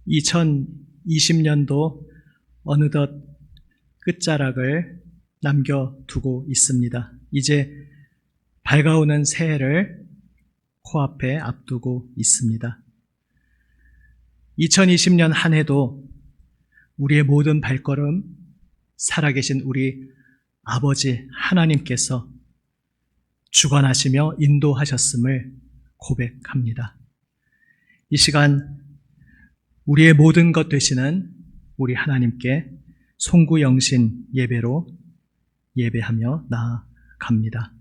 (2020년도) 어느덧 끝자락을 남겨두고 있습니다. 이제 밝아오는 새해를 코앞에 앞두고 있습니다. 2020년 한 해도 우리의 모든 발걸음 살아계신 우리 아버지 하나님께서 주관하시며 인도하셨음을 고백합니다. 이 시간 우리의 모든 것 되시는 우리 하나님께 송구영신 예배로 예배하며 나아갑니다.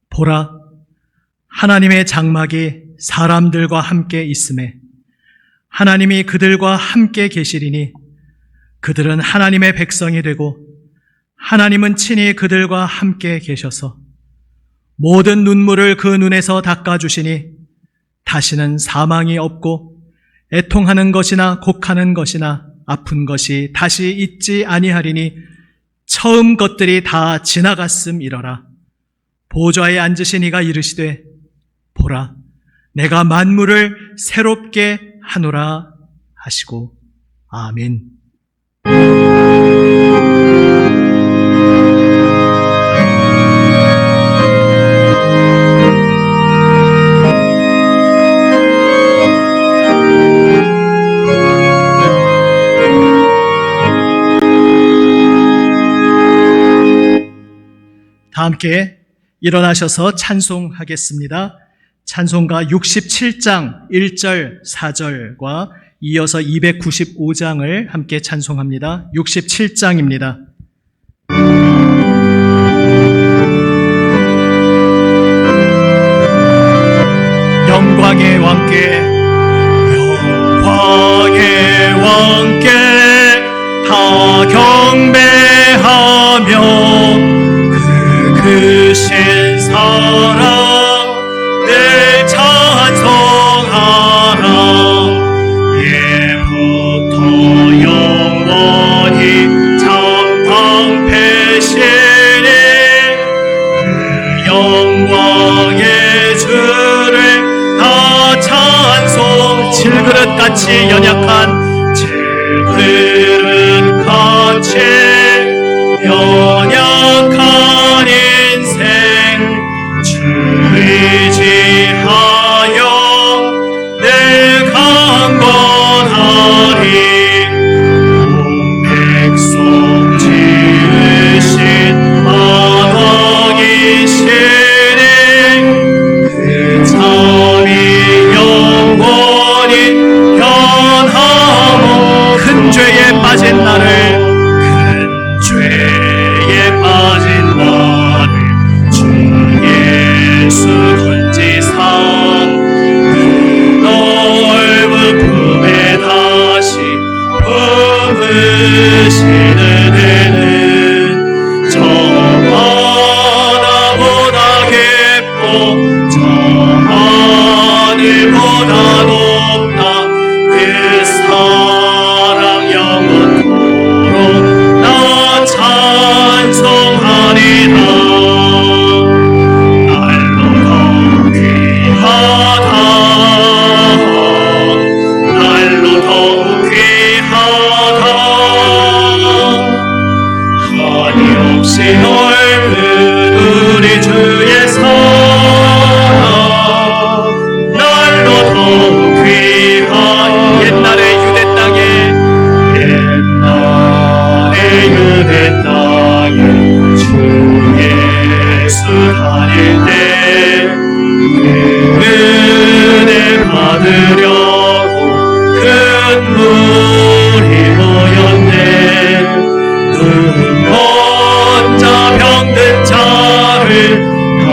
보라, 하나님의 장막이 사람들과 함께 있음에 하나님이 그들과 함께 계시리니 그들은 하나님의 백성이 되고 하나님은 친히 그들과 함께 계셔서 모든 눈물을 그 눈에서 닦아주시니 다시는 사망이 없고 애통하는 것이나 곡하는 것이나 아픈 것이 다시 있지 아니하리니 처음 것들이 다 지나갔음이러라. 보좌에 앉으신 이가 이르시되 보라, 내가 만물을 새롭게 하노라 하시고 아멘. 다 함께 일어나셔서 찬송하겠습니다. 찬송가 67장 1절 4절과 이어서 295장을 함께 찬송합니다. 67장입니다. 영광의 왕께 영광의 왕께 다 경배하며 크신 사랑 늘 찬송하라. 예부터 영원히 전방패시니 그 영광의 같이 연약한 죄들은 같이 연약한 인생 주 의지하여 내 강건하리 온 백성 지으신 만왕이시니 그 참이 영원히 변하고 큰 죄에 빠진 나를 주 예수 건지사 그 넓은 품에 다시 품으시는 애는 저 바다보다 깊고 저 하늘보다 높다 그 사랑 영원토록 나 찬송하리라. 날로 더 귀하다 날로 더욱 귀하다 한이 없이 넓은 우리 주의 사랑 날로 더욱 귀한 옛날의 유대 땅에 주 예수 다닐 때 은혜 받으려고 큰 물이 모였네. 눈먼 자 병든 자를 다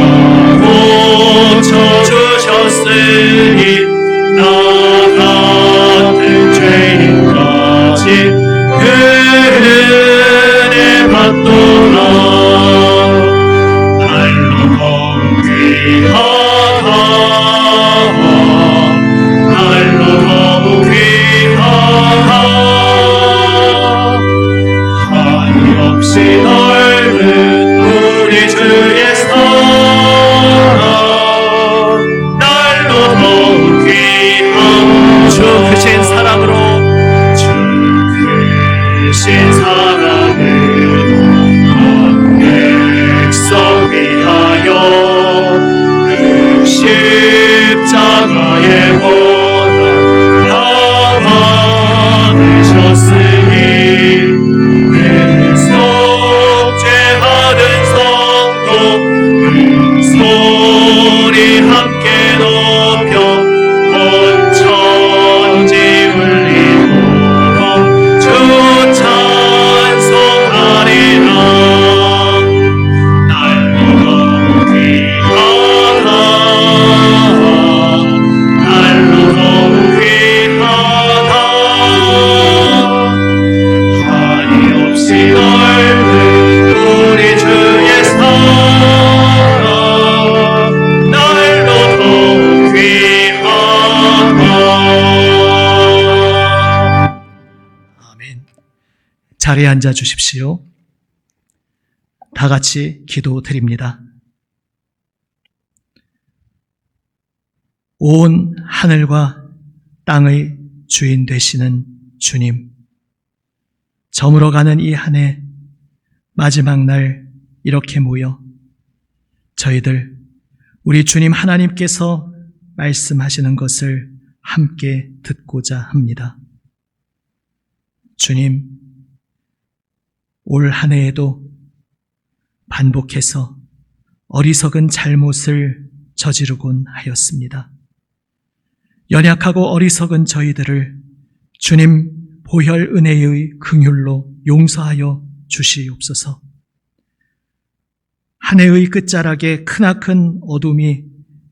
고쳐주셨으니 나 같은 죄인까지 그 은혜 받도록 날로 더 귀하다 날로 더욱 귀하다 한이 없이 넓은 우리 주의 사랑 날로 더욱 귀한 주 크신 사랑으로 주 크신 사랑을 백성 위하여 그 십자가의 고난 다 받으셨으니 내 속죄하는 성도 그 소리 함께 높여 온 천지 울리도록 주 찬송하리라. 날로 더욱 귀하다 날로 더욱 귀하다 한이 없이 넓은 우리 주의 사랑 날로 더욱 귀하다. 아멘. 자리에 앉아 주십시오. 다 같이 기도드립니다. 온 하늘과 땅의 주인 되시는 주님, 저물어가는 이 한 해 마지막 날 이렇게 모여 저희들 우리 주님 하나님께서 말씀하시는 것을 함께 듣고자 합니다. 주님, 올 한 해에도 반복해서 어리석은 잘못을 저지르곤 하였습니다. 연약하고 어리석은 저희들을 주님 보혈 은혜의 긍휼로 용서하여 주시옵소서. 한 해의 끝자락에 크나큰 어둠이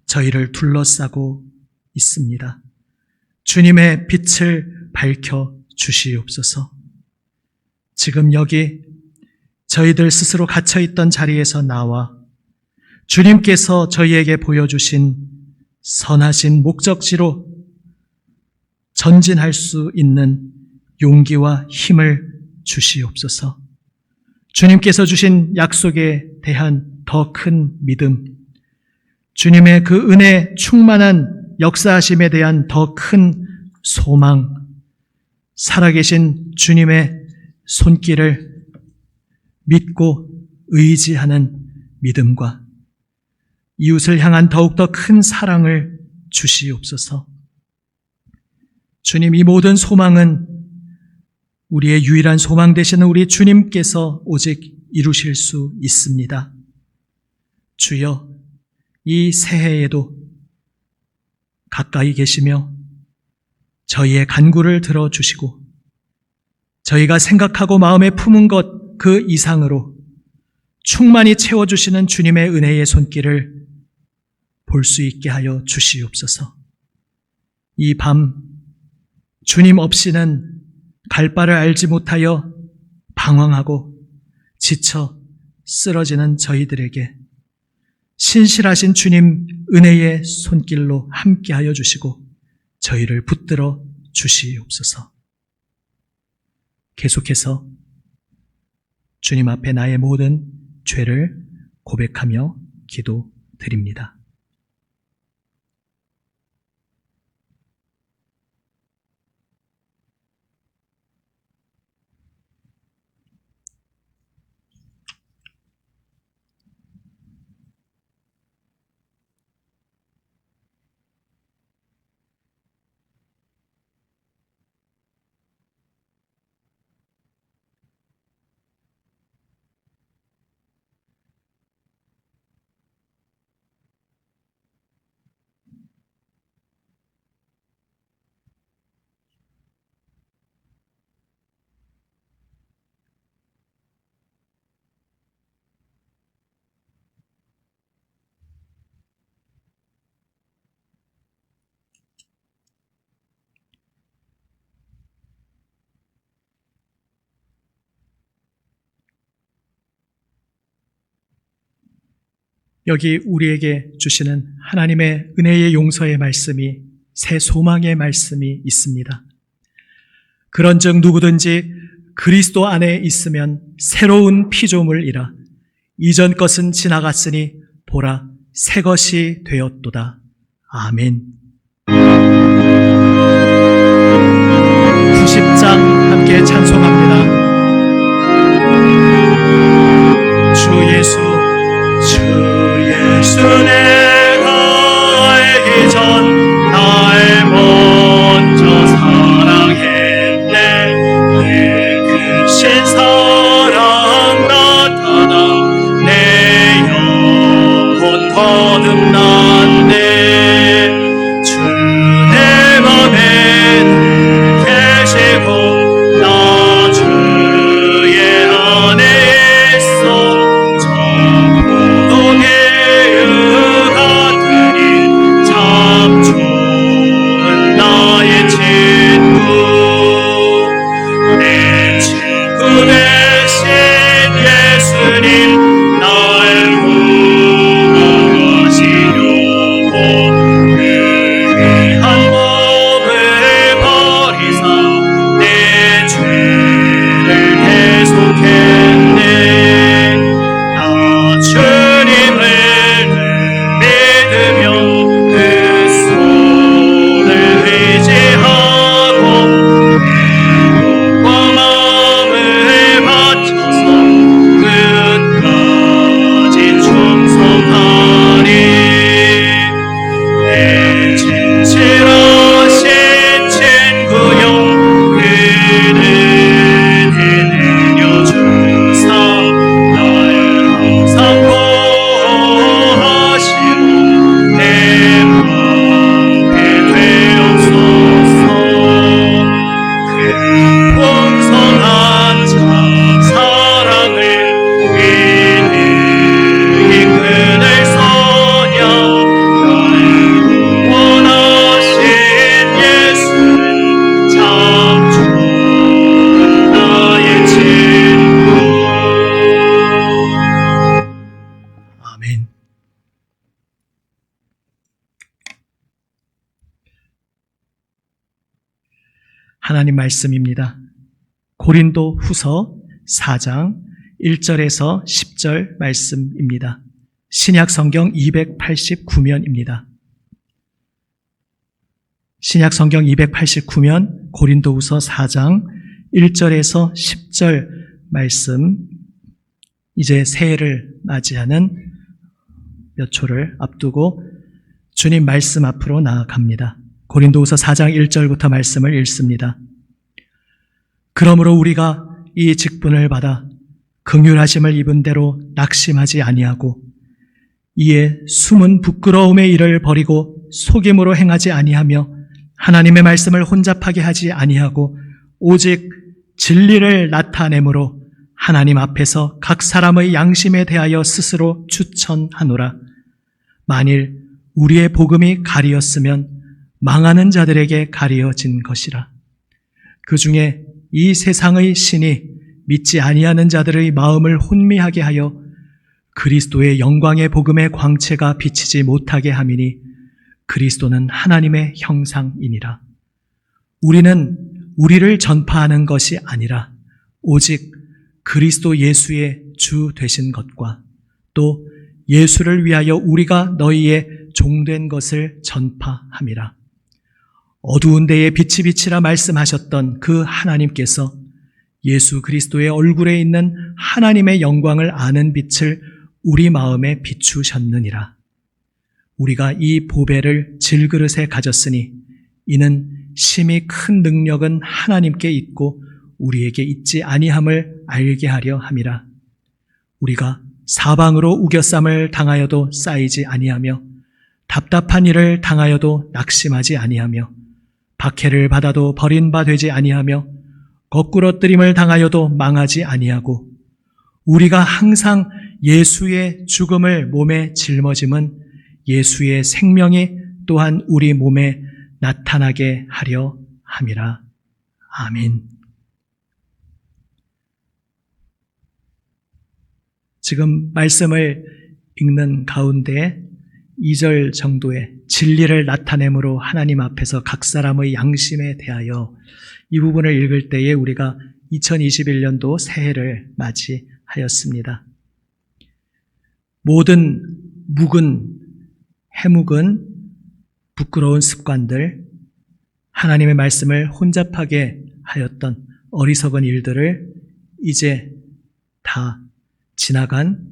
저희를 둘러싸고 있습니다. 주님의 빛을 밝혀 주시옵소서. 지금 여기 저희들 스스로 갇혀있던 자리에서 나와 주님께서 저희에게 보여주신 선하신 목적지로 전진할 수 있는 용기와 힘을 주시옵소서. 주님께서 주신 약속에 대한 더 큰 믿음, 주님의 그 은혜 충만한 역사하심에 대한 더 큰 소망, 살아계신 주님의 손길을 믿고 의지하는 믿음과 이웃을 향한 더욱더 큰 사랑을 주시옵소서. 주님, 이 모든 소망은 우리의 유일한 소망 되시는 우리 주님께서 오직 이루실 수 있습니다. 주여, 이 새해에도 가까이 계시며 저희의 간구를 들어주시고 저희가 생각하고 마음에 품은 것 그 이상으로 충만히 채워주시는 주님의 은혜의 손길을 볼 수 있게 하여 주시옵소서. 이 밤 주님 없이는 갈 바를 알지 못하여 방황하고 지쳐 쓰러지는 저희들에게 신실하신 주님 은혜의 손길로 함께하여 주시고 저희를 붙들어 주시옵소서. 계속해서 주님 앞에 나의 모든 죄를 고백하며 기도드립니다. 여기 우리에게 주시는 하나님의 은혜의 용서의 말씀이 새 소망의 말씀이 있습니다. 그런즉 누구든지 그리스도 안에 있으면 새로운 피조물이라 이전 것은 지나갔으니 보라 새 것이 되었도다. 아멘. 90장 함께 찬송합니다. 주 예수 내가 알기 전 날 먼저 사랑했네. 내 크신 사랑 나타나 내 영혼 거듭났네. 주 내 맘에 늘 계시고 나 주의 안에 있어. 하나님 말씀입니다. 고린도 후서 4장 1절에서 10절 말씀입니다. 신약 성경 289면입니다. 신약 성경 289면 고린도후서 4장 1절에서 10절 말씀, 이제 새해를 맞이하는 몇 초를 앞두고 주님 말씀 앞으로 나아갑니다. 고린도후서 4장 1절부터 말씀을 읽습니다. 그러므로 우리가 이 직분을 받아 긍휼하심을 입은 대로 낙심하지 아니하고 이에 숨은 부끄러움의 일을 버리고 속임으로 행하지 아니하며 하나님의 말씀을 혼잡하게 하지 아니하고 오직 진리를 나타내므로 하나님 앞에서 각 사람의 양심에 대하여 스스로 추천하노라. 만일 우리의 복음이 가리었으면 망하는 자들에게 가리어진 것이라. 그 중에 이 세상의 신이 믿지 아니하는 자들의 마음을 혼미하게 하여 그리스도의 영광의 복음의 광채가 비치지 못하게 함이니 그리스도는 하나님의 형상이니라. 우리는 우리를 전파하는 것이 아니라 오직 그리스도 예수의 주 되신 것과 또 예수를 위하여 우리가 너희의 종된 것을 전파함이라. 어두운 데에 빛이 비치라 말씀하셨던 그 하나님께서 예수 그리스도의 얼굴에 있는 하나님의 영광을 아는 빛을 우리 마음에 비추셨느니라. 우리가 이 보배를 질그릇에 가졌으니 이는 심히 큰 능력은 하나님께 있고 우리에게 있지 아니함을 알게 하려 함이라. 우리가 사방으로 우겨쌈을 당하여도 쌓이지 아니하며 답답한 일을 당하여도 낙심하지 아니하며 박해를 받아도 버린 바 되지 아니하며 거꾸러뜨림을 당하여도 망하지 아니하고 우리가 항상 예수의 죽음을 몸에 짊어짐은 예수의 생명이 또한 우리 몸에 나타나게 하려 함이라. 아멘. 지금 말씀을 읽는 가운데 2절 정도의 진리를 나타내므로 하나님 앞에서 각 사람의 양심에 대하여 이 부분을 읽을 때에 우리가 2021년도 새해를 맞이하였습니다. 모든 해묵은 부끄러운 습관들, 하나님의 말씀을 혼잡하게 하였던 어리석은 일들을 이제 다 지나간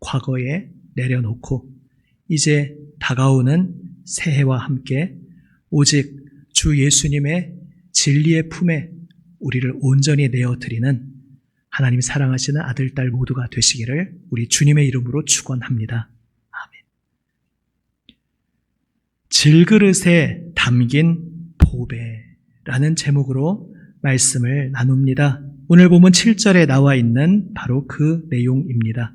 과거에 내려놓고 이제 다가오는 새해와 함께 오직 주 예수님의 진리의 품에 우리를 온전히 내어드리는 하나님 사랑하시는 아들, 딸 모두가 되시기를 우리 주님의 이름으로 축원합니다. 아멘. 질그릇에 담긴 보배라는 제목으로 말씀을 나눕니다. 오늘 보면 7절에 나와 있는 바로 그 내용입니다.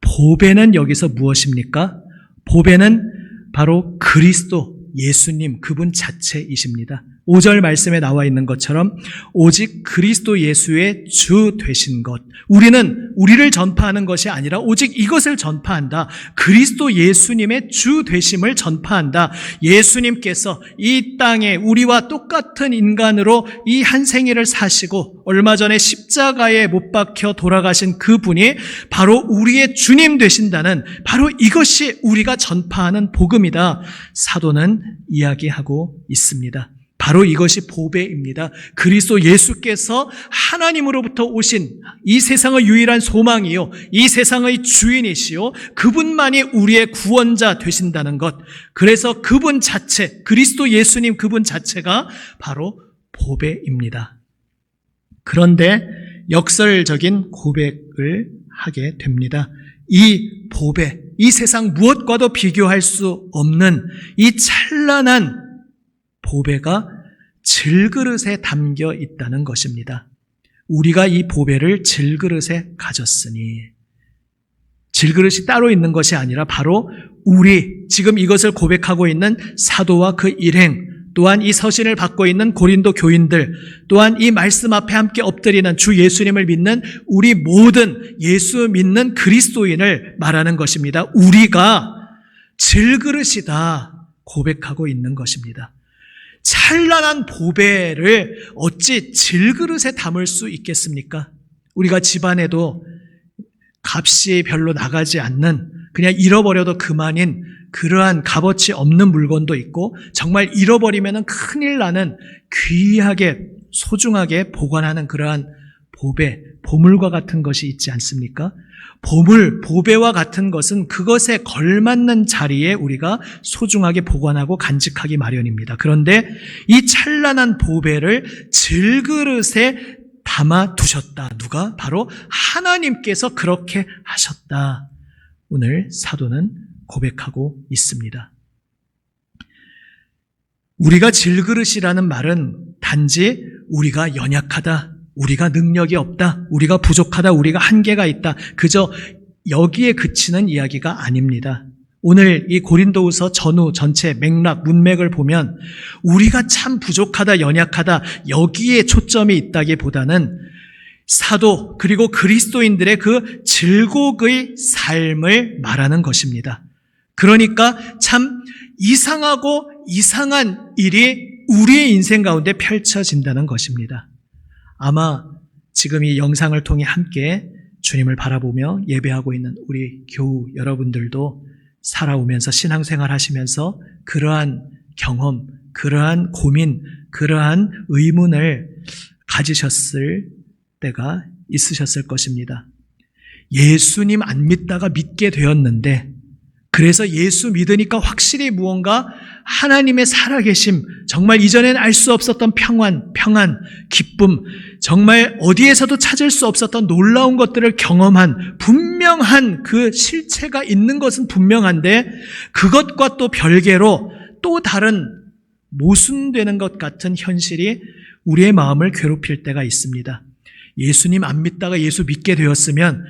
보배는 여기서 무엇입니까? 보배는 바로 그리스도 예수님 그분 자체이십니다. 5절 말씀에 나와 있는 것처럼 오직 그리스도 예수의 주 되신 것, 우리는 우리를 전파하는 것이 아니라 오직 이것을 전파한다. 그리스도 예수님의 주 되심을 전파한다. 예수님께서 이 땅에 우리와 똑같은 인간으로 이 한 생애를 사시고 얼마 전에 십자가에 못 박혀 돌아가신 그분이 바로 우리의 주님 되신다는 바로 이것이 우리가 전파하는 복음이다. 사도는 이야기하고 있습니다. 바로 이것이 보배입니다. 그리스도 예수께서 하나님으로부터 오신 이 세상의 유일한 소망이요, 이 세상의 주인이시요, 그분만이 우리의 구원자 되신다는 것. 그래서 그분 자체, 그리스도 예수님 그분 자체가 바로 보배입니다. 그런데 역설적인 고백을 하게 됩니다. 이 보배, 이 세상 무엇과도 비교할 수 없는 이 찬란한 보배가 질그릇에 담겨 있다는 것입니다. 우리가 이 보배를 질그릇에 가졌으니, 질그릇이 따로 있는 것이 아니라 바로 우리 지금 이것을 고백하고 있는 사도와 그 일행, 또한 이 서신을 받고 있는 고린도 교인들, 또한 이 말씀 앞에 함께 엎드리는 주 예수님을 믿는 우리 모든 예수 믿는 그리스도인을 말하는 것입니다. 우리가 질그릇이다 고백하고 있는 것입니다. 찬란한 보배를 어찌 질그릇에 담을 수 있겠습니까? 우리가 집안에도 값이 별로 나가지 않는 그냥 잃어버려도 그만인 그러한 값어치 없는 물건도 있고 정말 잃어버리면 큰일 나는 귀하게 소중하게 보관하는 그러한 보물과 같은 것이 있지 않습니까? 보배와 같은 것은 그것에 걸맞는 자리에 우리가 소중하게 보관하고 간직하기 마련입니다. 그런데 이 찬란한 보배를 질그릇에 담아 두셨다. 누가? 바로 하나님께서 그렇게 하셨다. 오늘 사도는 고백하고 있습니다. 우리가 질그릇이라는 말은 단지 우리가 연약하다, 우리가 능력이 없다, 우리가 부족하다, 우리가 한계가 있다, 그저 여기에 그치는 이야기가 아닙니다. 오늘 이 고린도후서 전후 전체 맥락, 문맥을 보면 우리가 참 부족하다, 연약하다 여기에 초점이 있다기보다는 사도 그리고 그리스도인들의 그 질곡의 삶을 말하는 것입니다. 그러니까 참 이상하고 이상한 일이 우리의 인생 가운데 펼쳐진다는 것입니다. 아마 지금 이 영상을 통해 함께 주님을 바라보며 예배하고 있는 우리 교우 여러분들도 살아오면서 신앙생활 하시면서 그러한 경험, 그러한 고민, 그러한 의문을 가지셨을 때가 있으셨을 것입니다. 예수님 안 믿다가 믿게 되었는데 그래서 예수 믿으니까 확실히 무언가 하나님의 살아계심, 정말 이전엔 알 수 없었던 평안, 기쁨, 정말 어디에서도 찾을 수 없었던 놀라운 것들을 경험한 분명한 그 실체가 있는 것은 분명한데 그것과 또 별개로 또 다른 모순되는 것 같은 현실이 우리의 마음을 괴롭힐 때가 있습니다. 예수님 안 믿다가 예수 믿게 되었으면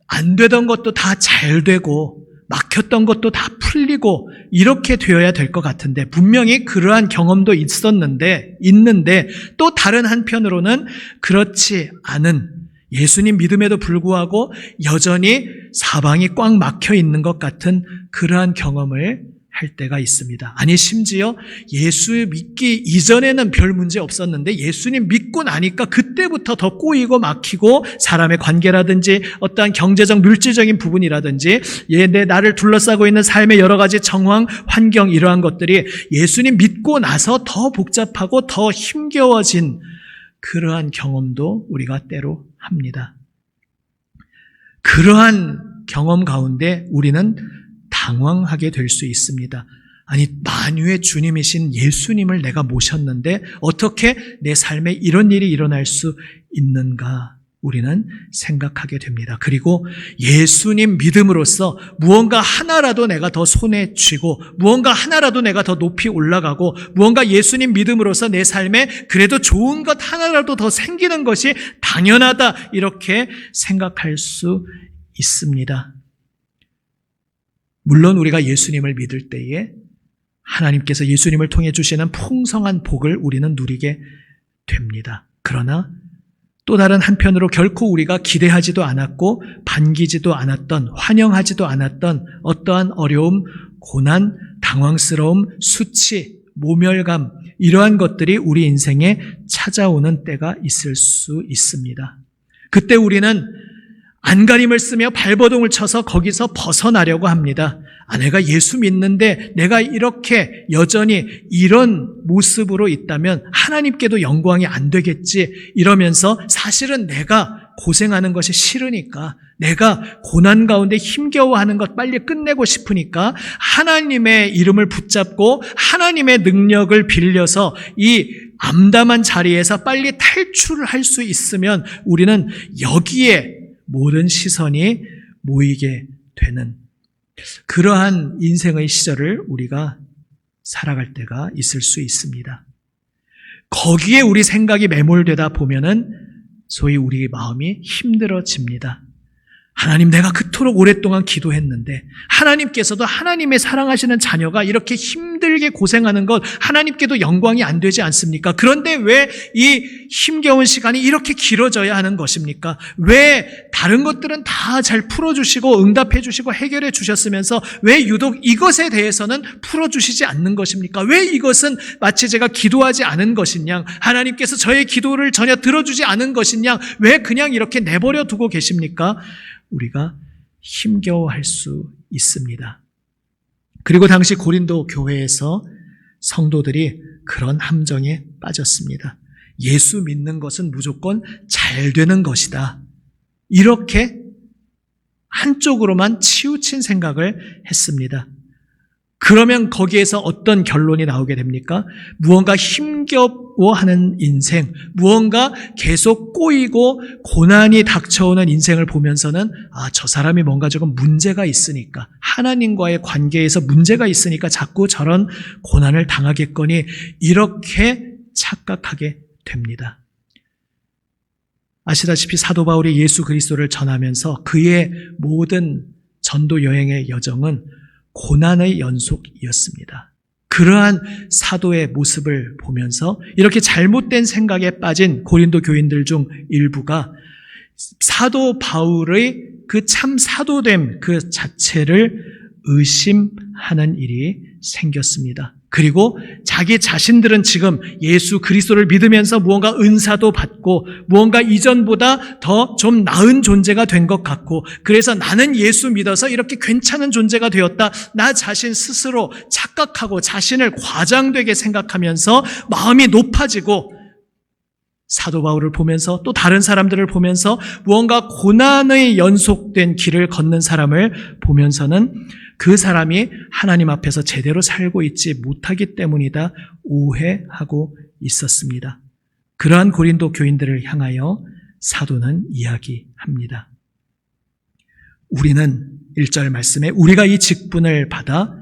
안 되던 것도 다 잘 되고 막혔던 것도 다 풀리고 이렇게 되어야 될 것 같은데 분명히 그러한 경험도 있는데 또 다른 한편으로는 그렇지 않은 예수님 믿음에도 불구하고 여전히 사방이 꽉 막혀 있는 것 같은 그러한 경험을 할 때가 있습니다. 아니 심지어 예수 믿기 이전에는 별 문제 없었는데 예수님 믿고 나니까 그때부터 더 꼬이고 막히고 사람의 관계라든지 어떠한 경제적 물질적인 부분이라든지 나를 둘러싸고 있는 삶의 여러 가지 정황, 환경 이러한 것들이 예수님 믿고 나서 더 복잡하고 더 힘겨워진 그러한 경험도 우리가 때로 합니다. 그러한 경험 가운데 우리는 당황하게 될 수 있습니다. 아니 만유의 주님이신 예수님을 내가 모셨는데 어떻게 내 삶에 이런 일이 일어날 수 있는가 우리는 생각하게 됩니다. 그리고 예수님 믿음으로써 무언가 하나라도 내가 더 손에 쥐고 무언가 하나라도 내가 더 높이 올라가고 무언가 예수님 믿음으로써 내 삶에 그래도 좋은 것 하나라도 더 생기는 것이 당연하다 이렇게 생각할 수 있습니다. 물론 우리가 예수님을 믿을 때에 하나님께서 예수님을 통해 주시는 풍성한 복을 우리는 누리게 됩니다. 그러나 또 다른 한편으로 결코 우리가 기대하지도 않았고 반기지도 않았던, 환영하지도 않았던 어떠한 어려움, 고난, 당황스러움, 수치, 모멸감 이러한 것들이 우리 인생에 찾아오는 때가 있을 수 있습니다. 그때 우리는 안간힘을 쓰며 발버둥을 쳐서 거기서 벗어나려고 합니다. 내가 예수 믿는데 내가 이렇게 여전히 이런 모습으로 있다면 하나님께도 영광이 안 되겠지 이러면서 사실은 내가 고생하는 것이 싫으니까 내가 고난 가운데 힘겨워하는 것 빨리 끝내고 싶으니까 하나님의 이름을 붙잡고 하나님의 능력을 빌려서 이 암담한 자리에서 빨리 탈출을 할 수 있으면 우리는 여기에 모든 시선이 모이게 되는 그러한 인생의 시절을 우리가 살아갈 때가 있을 수 있습니다. 거기에 우리 생각이 매몰되다 보면은 소위 우리 마음이 힘들어집니다. 하나님 내가 그토록 오랫동안 기도했는데 하나님께서도 하나님의 사랑하시는 자녀가 이렇게 힘들게 고생하는 것 하나님께도 영광이 안 되지 않습니까? 그런데 왜 이 힘겨운 시간이 이렇게 길어져야 하는 것입니까? 왜 다른 것들은 다 잘 풀어주시고 응답해 주시고 해결해 주셨으면서 왜 유독 이것에 대해서는 풀어주시지 않는 것입니까? 왜 이것은 마치 제가 기도하지 않은 것이냐 하나님께서 저의 기도를 전혀 들어주지 않은 것이냐 왜 그냥 이렇게 내버려 두고 계십니까? 우리가 힘겨워할 수 있습니다. 그리고 당시 고린도 교회에서 성도들이 그런 함정에 빠졌습니다. 예수 믿는 것은 무조건 잘 되는 것이다. 이렇게 한쪽으로만 치우친 생각을 했습니다. 그러면 거기에서 어떤 결론이 나오게 됩니까? 무언가 힘겨워하는 인생, 무언가 계속 꼬이고 고난이 닥쳐오는 인생을 보면서는 저 사람이 뭔가 조금 문제가 있으니까, 하나님과의 관계에서 문제가 있으니까 자꾸 저런 고난을 당하겠거니 이렇게 착각하게 됩니다. 아시다시피 사도 바울이 예수 그리스도를 전하면서 그의 모든 전도 여행의 여정은 고난의 연속이었습니다. 그러한 사도의 모습을 보면서 이렇게 잘못된 생각에 빠진 고린도 교인들 중 일부가 사도 바울의 그 참 사도됨 그 자체를 의심하는 일이 생겼습니다. 그리고 자기 자신들은 지금 예수 그리스도를 믿으면서 무언가 은사도 받고 무언가 이전보다 더 좀 나은 존재가 된 것 같고, 그래서 나는 예수 믿어서 이렇게 괜찮은 존재가 되었다. 나 자신 스스로 착각하고 자신을 과장되게 생각하면서 마음이 높아지고, 사도 바울을 보면서 또 다른 사람들을 보면서 무언가 고난의 연속된 길을 걷는 사람을 보면서는 그 사람이 하나님 앞에서 제대로 살고 있지 못하기 때문이다 오해하고 있었습니다. 그러한 고린도 교인들을 향하여 사도는 이야기합니다. 우리는 1절 말씀에 우리가 이 직분을 받아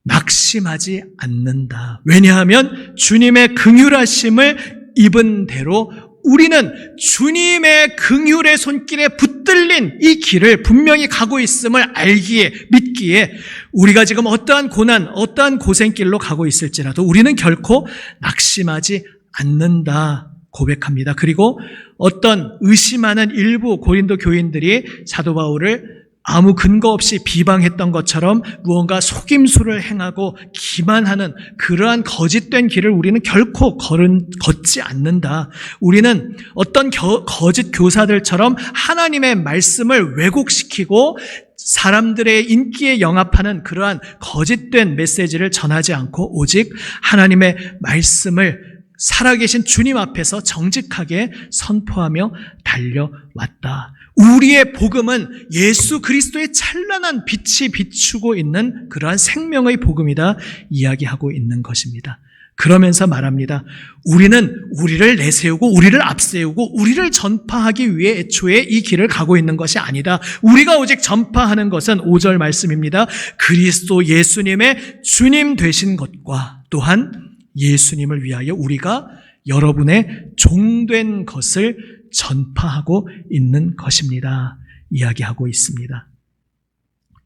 낙심하지 않는다. 왜냐하면 주님의 긍휼하심을 입은 대로 우리는 주님의 긍휼의 손길에 붙들린 이 길을 분명히 가고 있음을 알기에, 믿기에 우리가 지금 어떠한 고난, 어떠한 고생길로 가고 있을지라도 우리는 결코 낙심하지 않는다 고백합니다. 그리고 어떤 의심하는 일부 고린도 교인들이 사도 바울을 아무 근거 없이 비방했던 것처럼 무언가 속임수를 행하고 기만하는 그러한 거짓된 길을 우리는 결코 걷지 않는다. 우리는 어떤 거짓 교사들처럼 하나님의 말씀을 왜곡시키고 사람들의 인기에 영합하는 그러한 거짓된 메시지를 전하지 않고 오직 하나님의 말씀을 살아계신 주님 앞에서 정직하게 선포하며 달려왔다. 우리의 복음은 예수 그리스도의 찬란한 빛이 비추고 있는 그러한 생명의 복음이다 이야기하고 있는 것입니다. 그러면서 말합니다. 우리는 우리를 내세우고 우리를 앞세우고 우리를 전파하기 위해 애초에 이 길을 가고 있는 것이 아니다. 우리가 오직 전파하는 것은 5절 말씀입니다. 그리스도 예수님의 주님 되신 것과 또한 예수님을 위하여 우리가 여러분의 종된 것을 전파하고 있는 것입니다. 이야기하고 있습니다.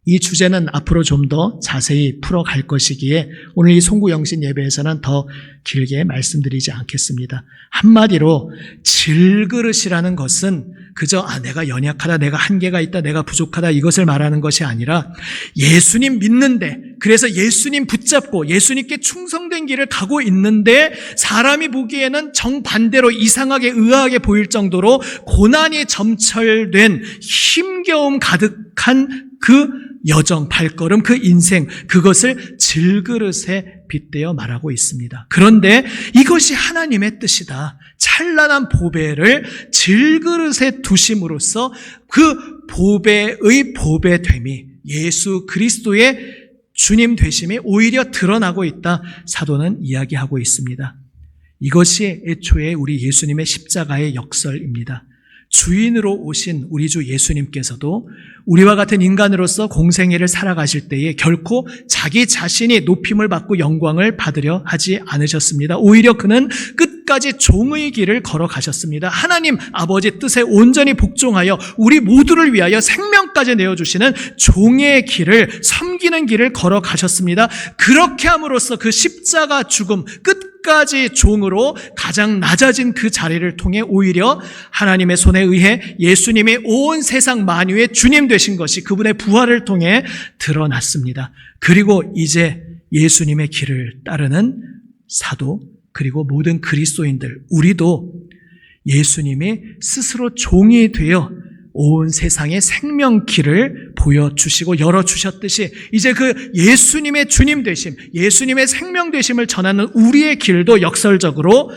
이 주제는 앞으로 좀 더 자세히 풀어갈 것이기에 오늘 이 송구영신 예배에서는 더 길게 말씀드리지 않겠습니다. 한마디로 질그릇이라는 것은 그저 내가 연약하다, 내가 한계가 있다, 내가 부족하다 이것을 말하는 것이 아니라 예수님 믿는데, 그래서 예수님 붙잡고 예수님께 충성된 길을 가고 있는데 사람이 보기에는 정반대로 이상하게 의아하게 보일 정도로 고난이 점철된 힘겨움 가득한 그 여정, 발걸음, 그 인생, 그것을 질그릇에 빗대어 말하고 있습니다. 그런데 이것이 하나님의 뜻이다. 찬란한 보배를 질그릇에 두심으로써 그 보배의 보배됨이 예수 그리스도의 주님 되심이 오히려 드러나고 있다. 사도는 이야기하고 있습니다. 이것이 애초에 우리 예수님의 십자가의 역설입니다. 주인으로 오신 우리 주 예수님께서도 우리와 같은 인간으로서 공생애를 살아가실 때에 결코 자기 자신이 높임을 받고 영광을 받으려 하지 않으셨습니다. 오히려 그는 끝까지 종의 길을 걸어가셨습니다. 하나님 아버지 뜻에 온전히 복종하여 우리 모두를 위하여 생명까지 내어주시는 종의 길을, 섬기는 길을 걸어가셨습니다. 그렇게 함으로써 그 십자가 죽음, 끝까지 종으로 가장 낮아진 그 자리를 통해 오히려 하나님의 손에 의해 예수님이 온 세상 만유의 주님 되신 것이 그분의 부활을 통해 드러났습니다. 그리고 이제 예수님의 길을 따르는 사도, 그리고 모든 그리스도인들, 우리도 예수님이 스스로 종이 되어 온 세상에 생명길을 보여주시고 열어주셨듯이 이제 그 예수님의 주님 되심, 예수님의 생명 되심을 전하는 우리의 길도 역설적으로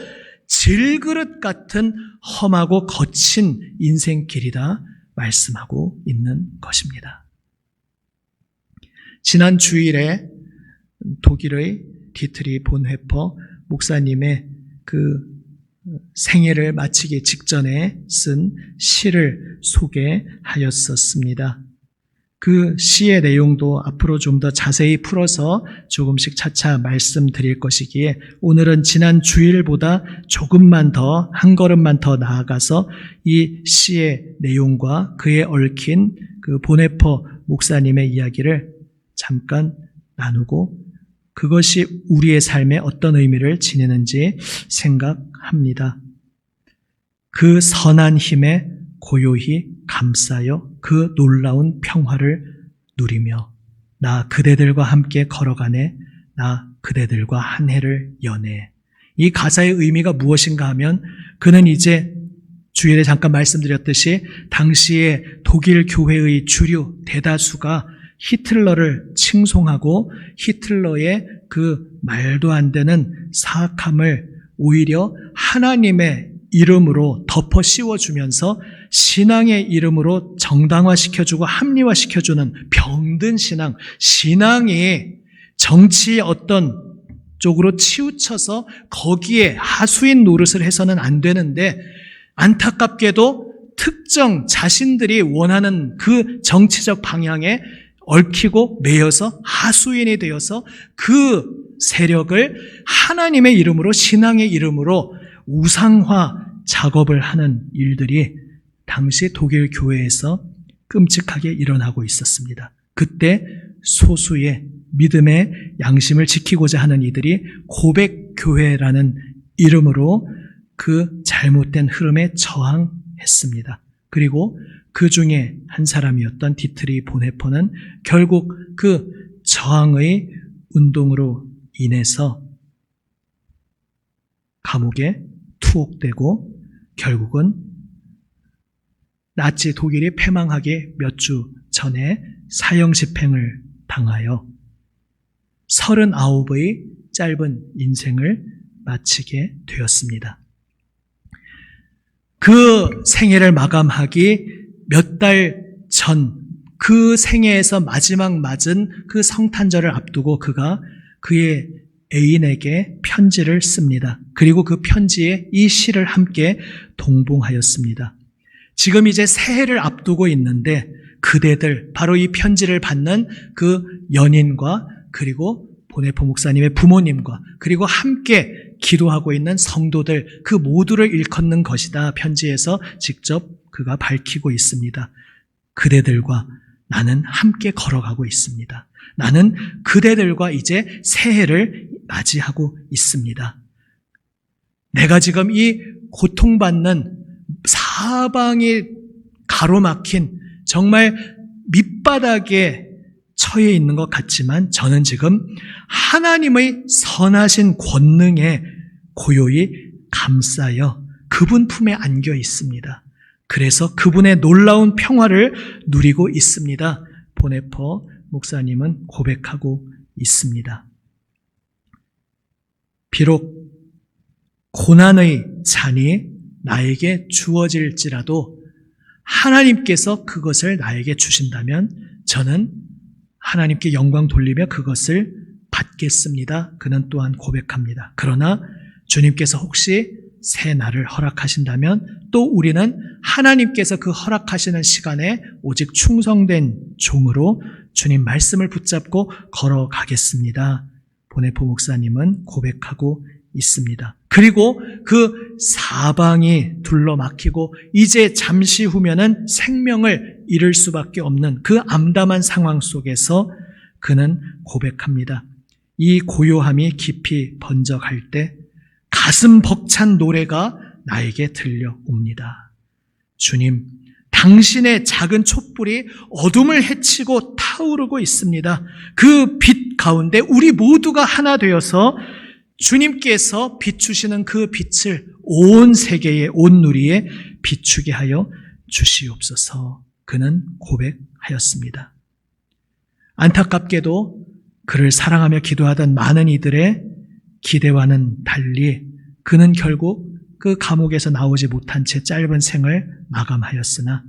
질그릇 같은 험하고 거친 인생길이다 말씀하고 있는 것입니다. 지난 주일에 독일의 디트리 본회퍼 목사님의 그 생애를 마치기 직전에 쓴 시를 소개하였었습니다. 그 시의 내용도 앞으로 좀 더 자세히 풀어서 조금씩 차차 말씀드릴 것이기에 오늘은 지난 주일보다 조금만 더, 한 걸음만 더 나아가서 이 시의 내용과 그에 얽힌 그 보네퍼 목사님의 이야기를 잠깐 나누고 그것이 우리의 삶에 어떤 의미를 지니는지 생각합니다. 그 선한 힘에 고요히 감싸여 그 놀라운 평화를 누리며 나 그대들과 함께 걸어가네, 나 그대들과 한 해를 여네. 이 가사의 의미가 무엇인가 하면 그는 이제 주일에 잠깐 말씀드렸듯이 당시에 독일 교회의 주류 대다수가 히틀러를 칭송하고 히틀러의 그 말도 안 되는 사악함을 오히려 하나님의 이름으로 덮어 씌워주면서 신앙의 이름으로 정당화시켜주고 합리화시켜주는 병든 신앙, 신앙이 정치의 어떤 쪽으로 치우쳐서 거기에 하수인 노릇을 해서는 안 되는데 안타깝게도 특정 자신들이 원하는 그 정치적 방향에 얽히고 매여서 하수인이 되어서 그 세력을 하나님의 이름으로 신앙의 이름으로 우상화 작업을 하는 일들이 당시 독일 교회에서 끔찍하게 일어나고 있었습니다. 그때 소수의 믿음의 양심을 지키고자 하는 이들이 고백교회라는 이름으로 그 잘못된 흐름에 저항했습니다. 그리고 그 중에 한 사람이었던 디트리 본헤퍼는 결국 그 저항의 운동으로 인해서 감옥에 투옥되고 결국은 나치 독일이 패망하기 몇 주 전에 사형 집행을 당하여 39의 짧은 인생을 마치게 되었습니다. 그 생애를 마감하기 몇 달 전 그 생애에서 마지막 맞은 그 성탄절을 앞두고 그가 그의 애인에게 편지를 씁니다. 그리고 그 편지에 이 시를 함께 동봉하였습니다. 지금 이제 새해를 앞두고 있는데 그대들, 바로 이 편지를 받는 그 연인과 그리고 보네퍼 목사님의 부모님과 그리고 함께 기도하고 있는 성도들 그 모두를 일컫는 것이다. 편지에서 직접 그가 밝히고 있습니다. 그대들과 나는 함께 걸어가고 있습니다. 나는 그대들과 이제 새해를 맞이하고 있습니다. 내가 지금 이 고통받는 사방이 가로막힌 정말 밑바닥에 처해 있는 것 같지만 저는 지금 하나님의 선하신 권능에 고요히 감싸여 그분 품에 안겨 있습니다. 그래서 그분의 놀라운 평화를 누리고 있습니다. 보네퍼 목사님은 고백하고 있습니다. 비록 고난의 잔이 나에게 주어질지라도 하나님께서 그것을 나에게 주신다면 저는 하나님께 영광 돌리며 그것을 받겠습니다. 그는 또한 고백합니다. 그러나 주님께서 혹시 새 날을 허락하신다면 또 우리는 하나님께서 그 허락하시는 시간에 오직 충성된 종으로 주님 말씀을 붙잡고 걸어가겠습니다. 보네퍼 목사님은 고백하고 있습니다. 그리고 그 사방이 둘러막히고 이제 잠시 후면은 생명을 잃을 수밖에 없는 그 암담한 상황 속에서 그는 고백합니다. 이 고요함이 깊이 번져갈 때 가슴 벅찬 노래가 나에게 들려옵니다. 주님, 당신의 작은 촛불이 어둠을 헤치고 타오르고 있습니다. 그 빛 가운데 우리 모두가 하나 되어서 주님께서 비추시는 그 빛을 온 세계에, 온 누리에 비추게 하여 주시옵소서. 그는 고백하였습니다. 안타깝게도 그를 사랑하며 기도하던 많은 이들의 기대와는 달리 그는 결국 그 감옥에서 나오지 못한 채 짧은 생을 마감하였으나,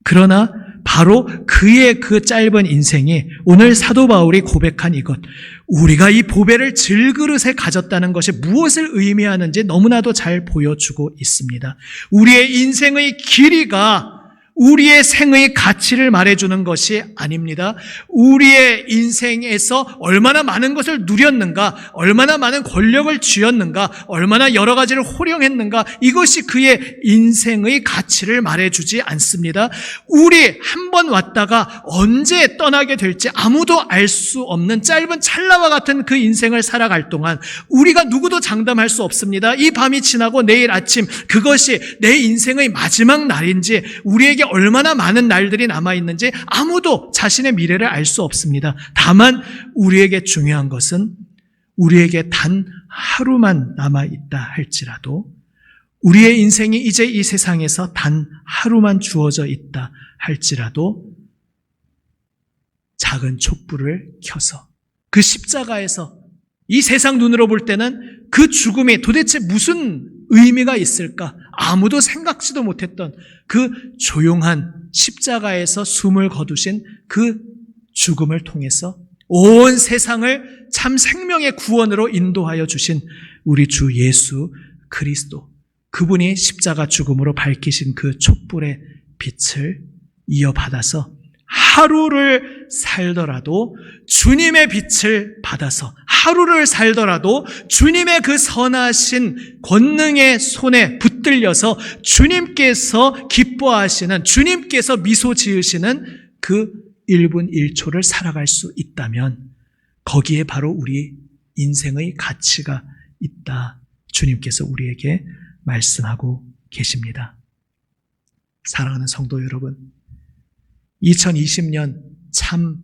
그러나 바로 그의 그 짧은 인생이 오늘 사도 바울이 고백한 이것, 우리가 이 보배를 질그릇에 가졌다는 것이 무엇을 의미하는지 너무나도 잘 보여주고 있습니다. 우리의 인생의 길이가 우리의 생의 가치를 말해주는 것이 아닙니다. 우리의 인생에서 얼마나 많은 것을 누렸는가, 얼마나 많은 권력을 쥐었는가, 얼마나 여러 가지를 호령했는가, 이것이 그의 인생의 가치를 말해주지 않습니다. 우리 한 번 왔다가 언제 떠나게 될지 아무도 알 수 없는 짧은 찰나와 같은 그 인생을 살아갈 동안 우리가 누구도 장담할 수 없습니다. 이 밤이 지나고 내일 아침 그것이 내 인생의 마지막 날인지, 우리에게 얼마나 많은 날들이 남아있는지 아무도 자신의 미래를 알 수 없습니다. 다만 우리에게 중요한 것은 우리에게 단 하루만 남아있다 할지라도, 우리의 인생이 이제 이 세상에서 단 하루만 주어져 있다 할지라도 작은 촛불을 켜서 그 십자가에서 이 세상 눈으로 볼 때는 그 죽음이 도대체 무슨 의미가 있을까? 아무도 생각지도 못했던 그 조용한 십자가에서 숨을 거두신 그 죽음을 통해서 온 세상을 참 생명의 구원으로 인도하여 주신 우리 주 예수 그리스도, 그분이 십자가 죽음으로 밝히신 그 촛불의 빛을 이어받아서 하루를 살더라도 주님의 빛을 받아서, 하루를 살더라도 주님의 그 선하신 권능의 손에 붙들려서 주님께서 기뻐하시는, 주님께서 미소 지으시는 그 1분 1초를 살아갈 수 있다면 거기에 바로 우리 인생의 가치가 있다, 주님께서 우리에게 말씀하고 계십니다. 사랑하는 성도 여러분, 2020년 참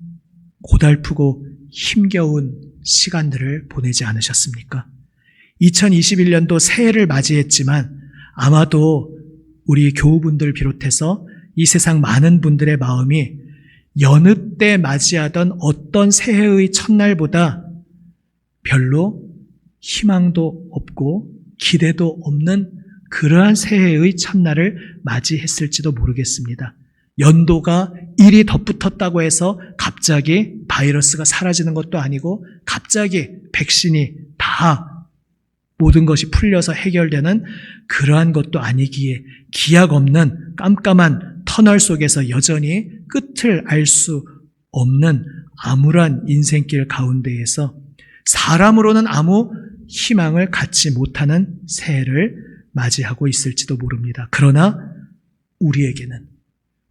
고달프고 힘겨운 시간들을 보내지 않으셨습니까? 2021년도 새해를 맞이했지만 아마도 우리 교우분들 비롯해서 이 세상 많은 분들의 마음이 여느 때 맞이하던 어떤 새해의 첫날보다 별로 희망도 없고 기대도 없는 그러한 새해의 첫날을 맞이했을지도 모르겠습니다. 연도가 1이 덧붙었다고 해서 갑자기 바이러스가 사라지는 것도 아니고 갑자기 백신이 다 모든 것이 풀려서 해결되는 그러한 것도 아니기에 기약 없는 깜깜한 터널 속에서 여전히 끝을 알 수 없는 암울한 인생길 가운데에서 사람으로는 아무 희망을 갖지 못하는 새해를 맞이하고 있을지도 모릅니다. 그러나 우리에게는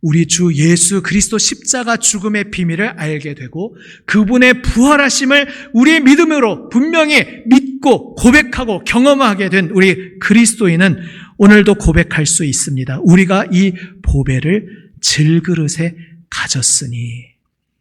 우리 주 예수 그리스도 십자가 죽음의 비밀을 알게 되고 그분의 부활하심을 우리의 믿음으로 분명히 믿고 고백하고 경험하게 된 우리 그리스도인은 오늘도 고백할 수 있습니다. 우리가 이 보배를 질그릇에 가졌으니.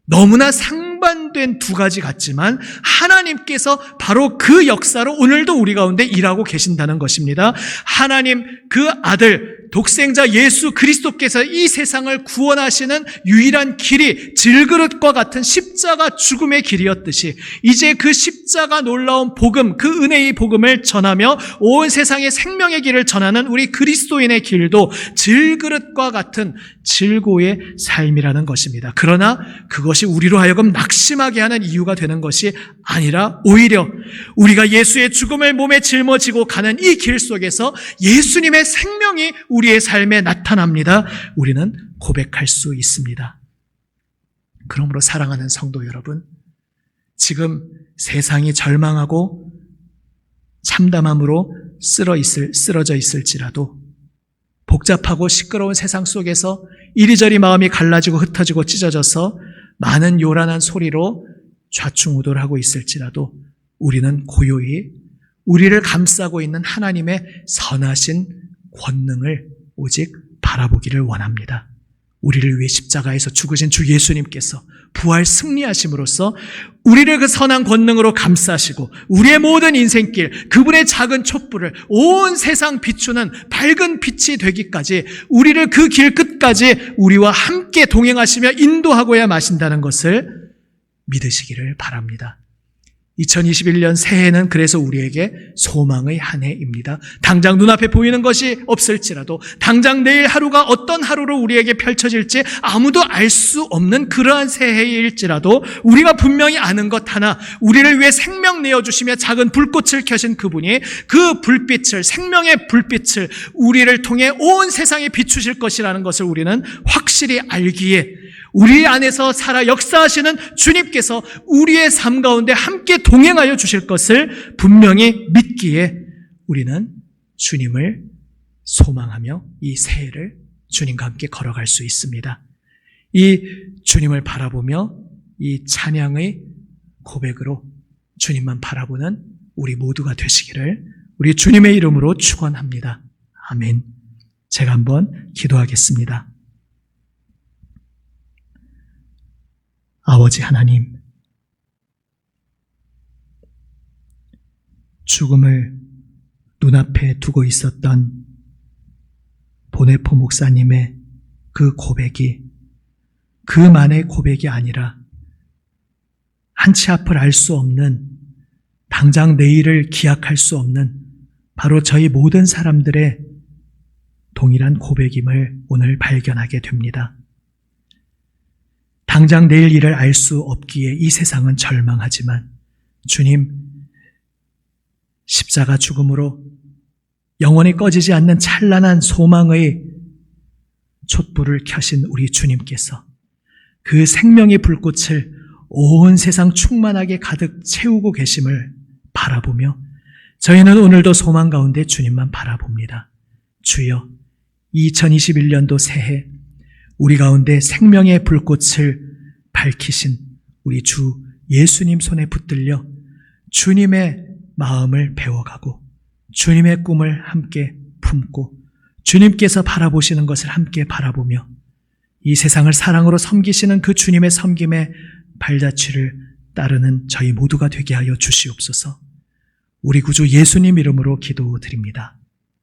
너무나 상반된 두 가지 같지만 하나님께서 바로 그 역사로 오늘도 우리 가운데 일하고 계신다는 것입니다. 하나님 그 아들 독생자 예수 그리스도께서 이 세상을 구원하시는 유일한 길이 질그릇과 같은 십자가 죽음의 길이었듯이 이제 그 십자가 놀라운 복음, 그 은혜의 복음을 전하며 온 세상에 생명의 길을 전하는 우리 그리스도인의 길도 질그릇과 같은 질고의 삶이라는 것입니다. 그러나 그것이 우리로 하여금 낙심하게 하는 이유가 되는 것이 아니라 오히려 우리가 예수의 죽음을 몸에 짊어지고 가는 이 길 속에서 예수님의 생명이 우리의 삶에 나타납니다. 우리는 고백할 수 있습니다. 그러므로 사랑하는 성도 여러분, 지금 세상이 절망하고 참담함으로 쓰러져 있을지라도 복잡하고 시끄러운 세상 속에서 이리저리 마음이 갈라지고 흩어지고 찢어져서 많은 요란한 소리로 좌충우돌하고 있을지라도 우리는 고요히 우리를 감싸고 있는 하나님의 선하신 권능을 오직 바라보기를 원합니다. 우리를 위해 십자가에서 죽으신 주 예수님께서 부활 승리하심으로써 우리를 그 선한 권능으로 감싸시고 우리의 모든 인생길, 그분의 작은 촛불을 온 세상 비추는 밝은 빛이 되기까지 우리를 그 길 끝까지 우리와 함께 동행하시며 인도하고야 마신다는 것을 믿으시기를 바랍니다. 2021년 새해는 그래서 우리에게 소망의 한 해입니다. 당장 눈앞에 보이는 것이 없을지라도, 당장 내일 하루가 어떤 하루로 우리에게 펼쳐질지 아무도 알 수 없는 그러한 새해일지라도 우리가 분명히 아는 것 하나, 우리를 위해 생명 내어주시며 작은 불꽃을 켜신 그분이 그 불빛을, 생명의 불빛을 우리를 통해 온 세상에 비추실 것이라는 것을 우리는 확실히 알기에, 우리 안에서 살아 역사하시는 주님께서 우리의 삶 가운데 함께 동행하여 주실 것을 분명히 믿기에 우리는 주님을 소망하며 이 새해를 주님과 함께 걸어갈 수 있습니다. 이 주님을 바라보며 이 찬양의 고백으로 주님만 바라보는 우리 모두가 되시기를 우리 주님의 이름으로 축원합니다. 아멘. 제가 한번 기도하겠습니다. 아버지 하나님, 죽음을 눈앞에 두고 있었던 보네포 목사님의 그 고백이 그만의 고백이 아니라 한치 앞을 알 수 없는, 당장 내일을 기약할 수 없는 바로 저희 모든 사람들의 동일한 고백임을 오늘 발견하게 됩니다. 당장 내일 일을 알 수 없기에 이 세상은 절망하지만 주님, 십자가 죽음으로 영원히 꺼지지 않는 찬란한 소망의 촛불을 켜신 우리 주님께서 그 생명의 불꽃을 온 세상 충만하게 가득 채우고 계심을 바라보며 저희는 오늘도 소망 가운데 주님만 바라봅니다. 주여, 2021년도 새해 우리 가운데 생명의 불꽃을 밝히신 우리 주 예수님 손에 붙들려 주님의 마음을 배워가고 주님의 꿈을 함께 품고 주님께서 바라보시는 것을 함께 바라보며 이 세상을 사랑으로 섬기시는 그 주님의 섬김의 발자취를 따르는 저희 모두가 되게 하여 주시옵소서. 우리 구주 예수님 이름으로 기도드립니다.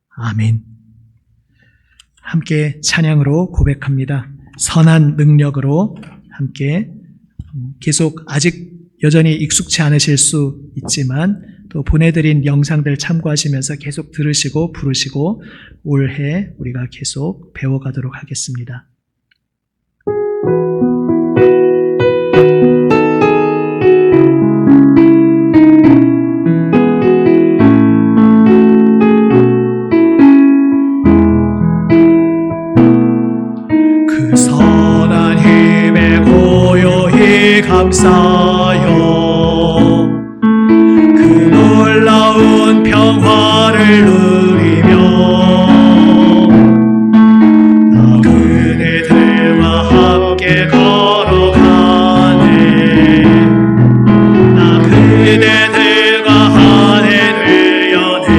아멘. 함께 찬양으로 고백합니다. 선한 능력으로 함께 계속 아직 여전히 익숙치 않으실 수 있지만 또 보내드린 영상들 참고하시면서 계속 들으시고 부르시고 올해 우리가 계속 배워가도록 하겠습니다. 그 선한 힘에 고요히 감싸요 그 놀라운 평화를 누리며 나 그대들과 함께 걸어가네 나 그대들과 한 해를 여네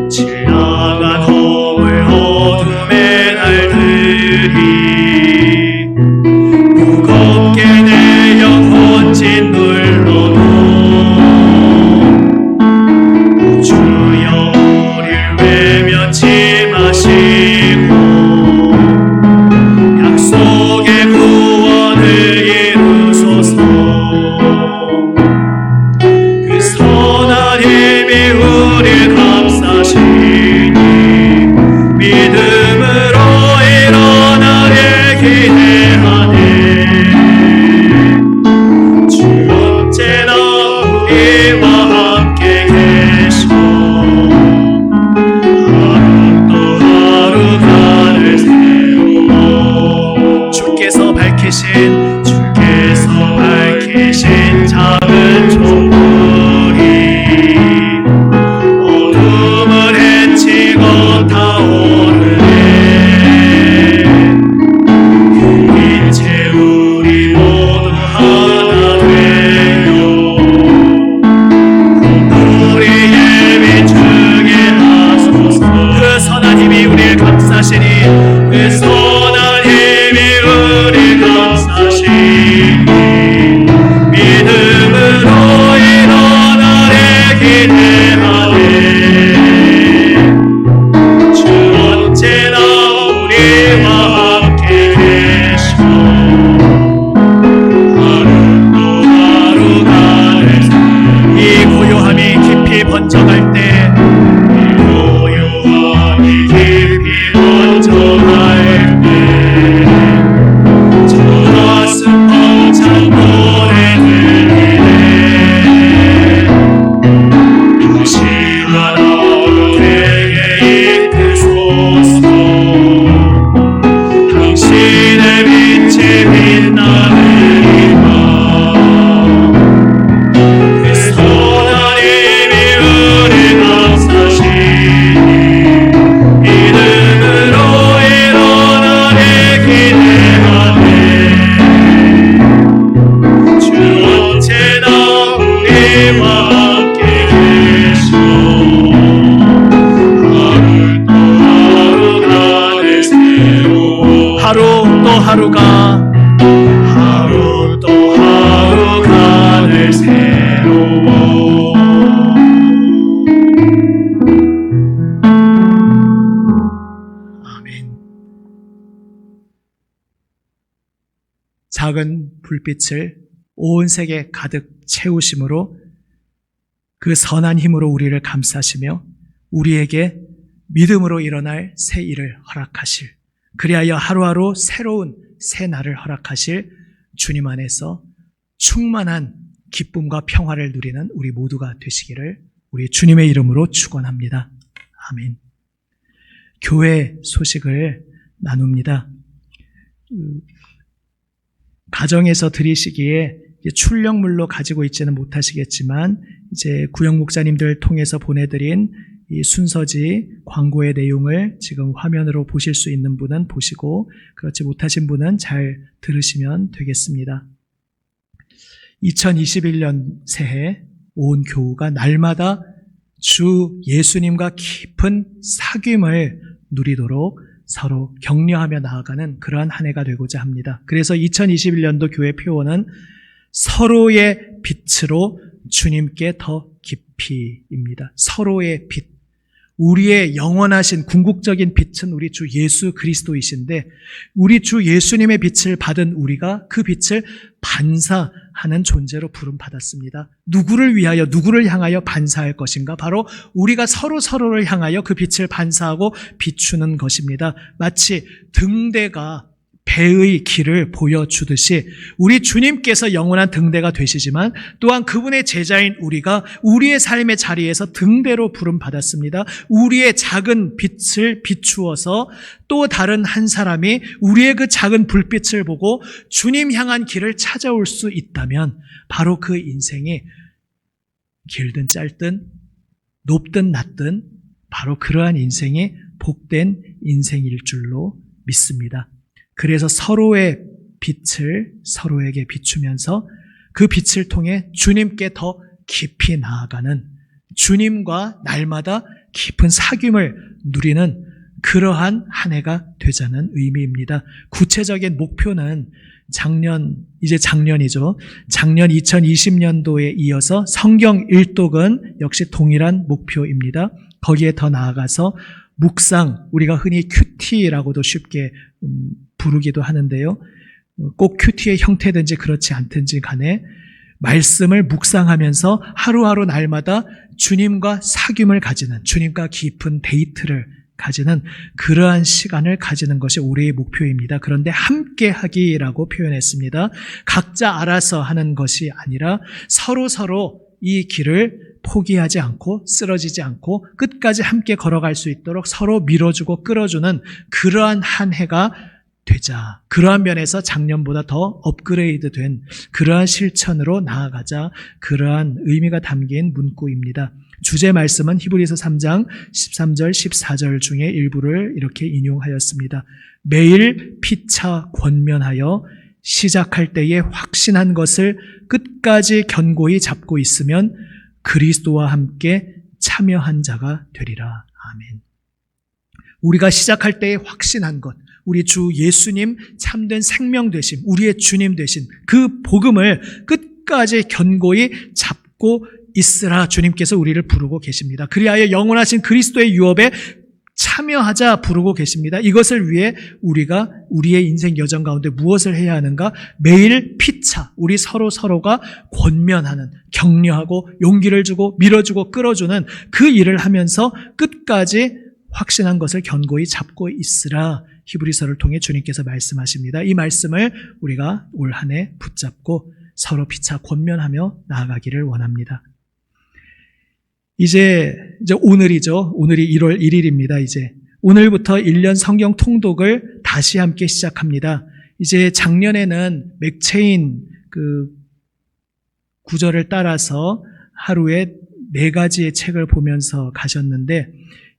지나간 허물 어둠의 날들이 무겁게 내 영혼 짓눌러도 주여 우릴 외면치 마시고 감사시니 그 선한 힘이 우리 감사시니 믿음으로 일어나래 기대하네 주 언제나 우리와 함께 계셔 하루도 하루가 이 고요함이 깊이 번져갈 때 저 가슴 벅찬 노래 들리네 다시 하나로 내게 이끄소서 당신의 빛에 빛나리라 그 선한 힘이 우리 감사시니 믿음으로 일어나네 기대하네 주 언제나 우리와 함께 계셔 하루도 하루가 늘 새로워 하루 또 하루가 늘 새로워 아멘. 작은 불빛을 온 세계 가득 채우심으로 그 선한 힘으로 우리를 감싸시며 우리에게 믿음으로 일어날 새 일을 허락하실 그리하여 하루하루 새로운 새 날을 허락하실 주님 안에서 충만한 기쁨과 평화를 누리는 우리 모두가 되시기를 우리 주님의 이름으로 축원합니다. 아멘. 교회 소식을 나눕니다. 가정에서 들으시기에 출력물로 가지고 있지는 못하시겠지만 이제 구역 목사님들 통해서 보내드린 이 순서지 광고의 내용을 지금 화면으로 보실 수 있는 분은 보시고 그렇지 못하신 분은 잘 들으시면 되겠습니다. 2021년 새해 온 교우가 날마다 주 예수님과 깊은 사귐을 누리도록 서로 격려하며 나아가는 그러한 한 해가 되고자 합니다. 그래서 2021년도 교회 표어는 서로의 빛으로 주님께 더 깊이입니다. 서로의 빛. 우리의 영원하신 궁극적인 빛은 우리 주 예수 그리스도이신데 우리 주 예수님의 빛을 받은 우리가 그 빛을 반사하는 존재로 부름받았습니다. 누구를 위하여 누구를 향하여 반사할 것인가? 바로 우리가 서로를 향하여 그 빛을 반사하고 비추는 것입니다. 마치 등대가 배의 길을 보여주듯이 우리 주님께서 영원한 등대가 되시지만 또한 그분의 제자인 우리가 우리의 삶의 자리에서 등대로 부름받았습니다. 우리의 작은 빛을 비추어서 또 다른 한 사람이 우리의 그 작은 불빛을 보고 주님 향한 길을 찾아올 수 있다면 바로 그 인생이 길든 짧든 높든 낮든 바로 그러한 인생이 복된 인생일 줄로 믿습니다. 그래서 서로의 빛을 서로에게 비추면서 그 빛을 통해 주님께 더 깊이 나아가는 주님과 날마다 깊은 사귐을 누리는 그러한 한 해가 되자는 의미입니다. 구체적인 목표는 이제 작년이죠. 작년 2020년도에 이어서 성경 일독은 역시 동일한 목표입니다. 거기에 더 나아가서 묵상, 우리가 흔히 큐티라고도 쉽게 부르기도 하는데요. 꼭 큐티의 형태든지 그렇지 않든지 간에 말씀을 묵상하면서 하루하루 날마다 주님과 사귐을 가지는, 주님과 깊은 데이트를 가지는 그러한 시간을 가지는 것이 올해의 목표입니다. 그런데 함께 하기라고 표현했습니다. 각자 알아서 하는 것이 아니라 서로 이 길을 포기하지 않고 쓰러지지 않고 끝까지 함께 걸어갈 수 있도록 서로 밀어주고 끌어주는 그러한 한 해가 되자. 그러한 면에서 작년보다 더 업그레이드된 그러한 실천으로 나아가자. 그러한 의미가 담긴 문구입니다. 주제 말씀은 히브리서 3장 13절 14절 중에 일부를 이렇게 인용하였습니다. 매일 피차 권면하여 시작할 때에 확신한 것을 끝까지 견고히 잡고 있으면 그리스도와 함께 참여한 자가 되리라. 아멘. 우리가 시작할 때에 확신한 것, 우리 주 예수님 참된 생명 되심, 우리의 주님 되신 그 복음을 끝까지 견고히 잡고 있으라 주님께서 우리를 부르고 계십니다. 그리하여 영원하신 그리스도의 유업에 참여하자 부르고 계십니다. 이것을 위해 우리가 우리의 인생 여정 가운데 무엇을 해야 하는가? 매일 피차 우리 서로가 권면하는, 격려하고 용기를 주고 밀어주고 끌어주는 그 일을 하면서 끝까지 확신한 것을 견고히 잡고 있으라 히브리서를 통해 주님께서 말씀하십니다. 이 말씀을 우리가 올 한 해 붙잡고 서로 피차 권면하며 나아가기를 원합니다. 이제 오늘이죠. 오늘이 1월 1일입니다. 이제 오늘부터 1년 성경 통독을 다시 함께 시작합니다. 이제 작년에는 맥체인 그 구절을 따라서 하루에 4가지의 책을 보면서 가셨는데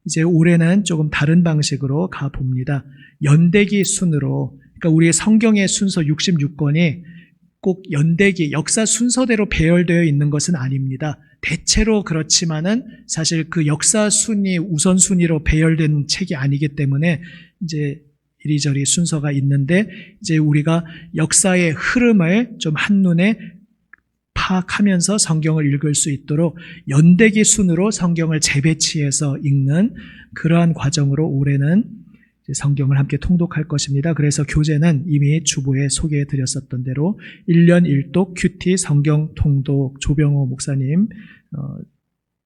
이제 올해는 조금 다른 방식으로 가봅니다. 연대기 순으로, 그러니까 우리의 성경의 순서 66권이 꼭 연대기, 역사 순서대로 배열되어 있는 것은 아닙니다. 대체로 그렇지만은 사실 그 역사 순위, 우선순위로 배열된 책이 아니기 때문에 이제 이리저리 순서가 있는데 이제 우리가 역사의 흐름을 좀 한눈에 파악하면서 성경을 읽을 수 있도록 연대기 순으로 성경을 재배치해서 읽는 그러한 과정으로 올해는 성경을 함께 통독할 것입니다. 그래서 교재는 이미 주보에 소개해 드렸었던 대로 1년 1독 큐티 성경 통독 조병호 목사님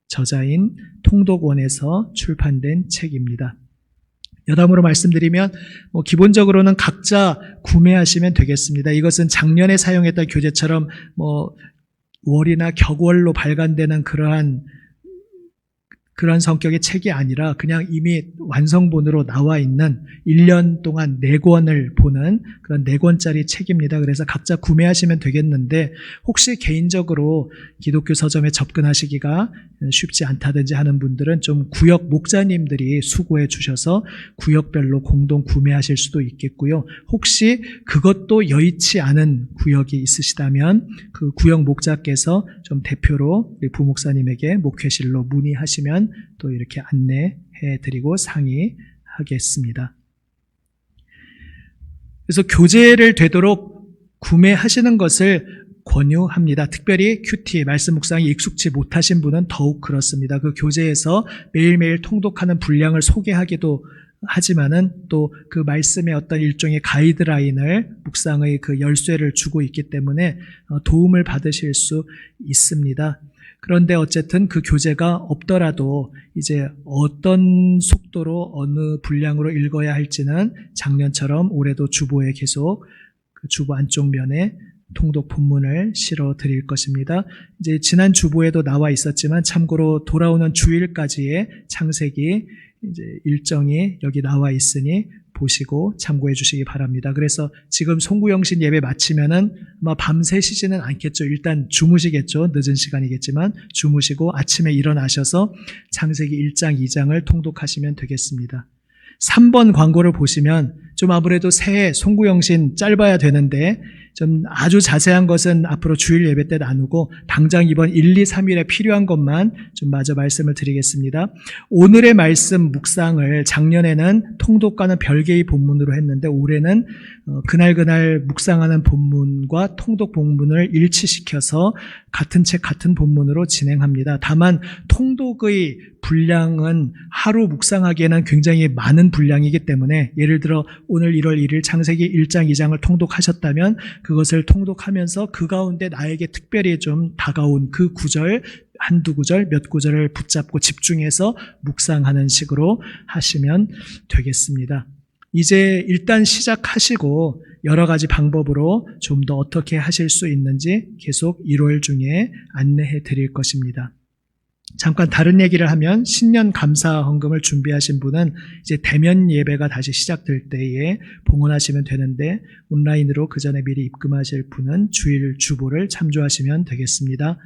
저자인 통독원에서 출판된 책입니다. 여담으로 말씀드리면 기본적으로는 각자 구매하시면 되겠습니다. 이것은 작년에 사용했던 교재처럼 월이나 격월로 발간되는 그러한 성격의 책이 아니라 그냥 이미 완성본으로 나와 있는 1년 동안 4권을 보는 그런 4권짜리 책입니다. 그래서 각자 구매하시면 되겠는데 혹시 개인적으로 기독교 서점에 접근하시기가 쉽지 않다든지 하는 분들은 좀 구역 목자님들이 수고해 주셔서 구역별로 공동 구매하실 수도 있겠고요. 혹시 그것도 여의치 않은 구역이 있으시다면 그 구역 목자께서 좀 대표로 우리 부목사님에게 목회실로 문의하시면 또 이렇게 안내해 드리고 상의하겠습니다. 그래서 교재를 되도록 구매하시는 것을 권유합니다. 특별히 큐티, 말씀 묵상이 익숙치 못하신 분은 더욱 그렇습니다. 그 교재에서 매일매일 통독하는 분량을 소개하기도 하지만은 또 그 말씀의 어떤 일종의 가이드라인을 묵상의 그 열쇠를 주고 있기 때문에 도움을 받으실 수 있습니다. 그런데 어쨌든 그 교재가 없더라도 이제 어떤 속도로 어느 분량으로 읽어야 할지는 작년처럼 올해도 주보에 계속 그 주보 안쪽 면에 통독 본문을 실어 드릴 것입니다. 이제 지난 주보에도 나와 있었지만 참고로 돌아오는 주일까지의 창세기 이제 일정이 여기 나와 있으니 보시고 참고해 주시기 바랍니다. 그래서 지금 송구영신 예배 마치면은 아마 밤새시지는 않겠죠. 일단 주무시겠죠. 늦은 시간이겠지만 주무시고 아침에 일어나셔서 창세기 1장, 2장을 통독하시면 되겠습니다. 3번 광고를 보시면 좀 아무래도 새해 송구영신 짧아야 되는데 좀 아주 자세한 것은 앞으로 주일 예배 때 나누고 당장 이번 1, 2, 3일에 필요한 것만 좀 마저 말씀을 드리겠습니다. 오늘의 말씀 묵상을 작년에는 통독과는 별개의 본문으로 했는데 올해는 그날 묵상하는 본문과 통독 본문을 일치시켜서 같은 책 같은 본문으로 진행합니다. 다만 통독의 분량은 하루 묵상하기에는 굉장히 많은 분량이기 때문에 예를 들어 오늘 1월 1일 창세기 1장, 2장을 통독하셨다면 그것을 통독하면서 그 가운데 나에게 특별히 좀 다가온 그 구절, 한두 구절, 몇 구절을 붙잡고 집중해서 묵상하는 식으로 하시면 되겠습니다. 이제 일단 시작하시고 여러 가지 방법으로 좀 더 어떻게 하실 수 있는지 계속 1월 중에 안내해 드릴 것입니다. 잠깐 다른 얘기를 하면 신년 감사 헌금을 준비하신 분은 이제 대면 예배가 다시 시작될 때에 봉헌하시면 되는데 온라인으로 그 전에 미리 입금하실 분은 주일 주보를 참조하시면 되겠습니다.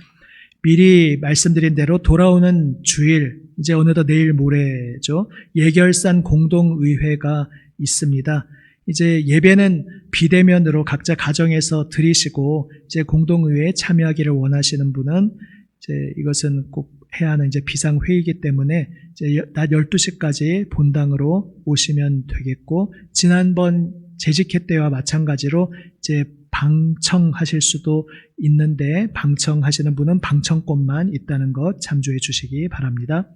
미리 말씀드린 대로 돌아오는 주일, 이제 어느덧 내일 모레죠. 예결산 공동의회가 있습니다. 이제 예배는 비대면으로 각자 가정에서 드리시고 이제 공동의회에 참여하기를 원하시는 분은 이제 이것은 꼭 해야 하는 이제 비상회의이기 때문에 이제 낮 12시까지 본당으로 오시면 되겠고, 지난번 재직회 때와 마찬가지로 이제 방청하실 수도 있는데, 방청하시는 분은 방청권만 있다는 것 참조해 주시기 바랍니다.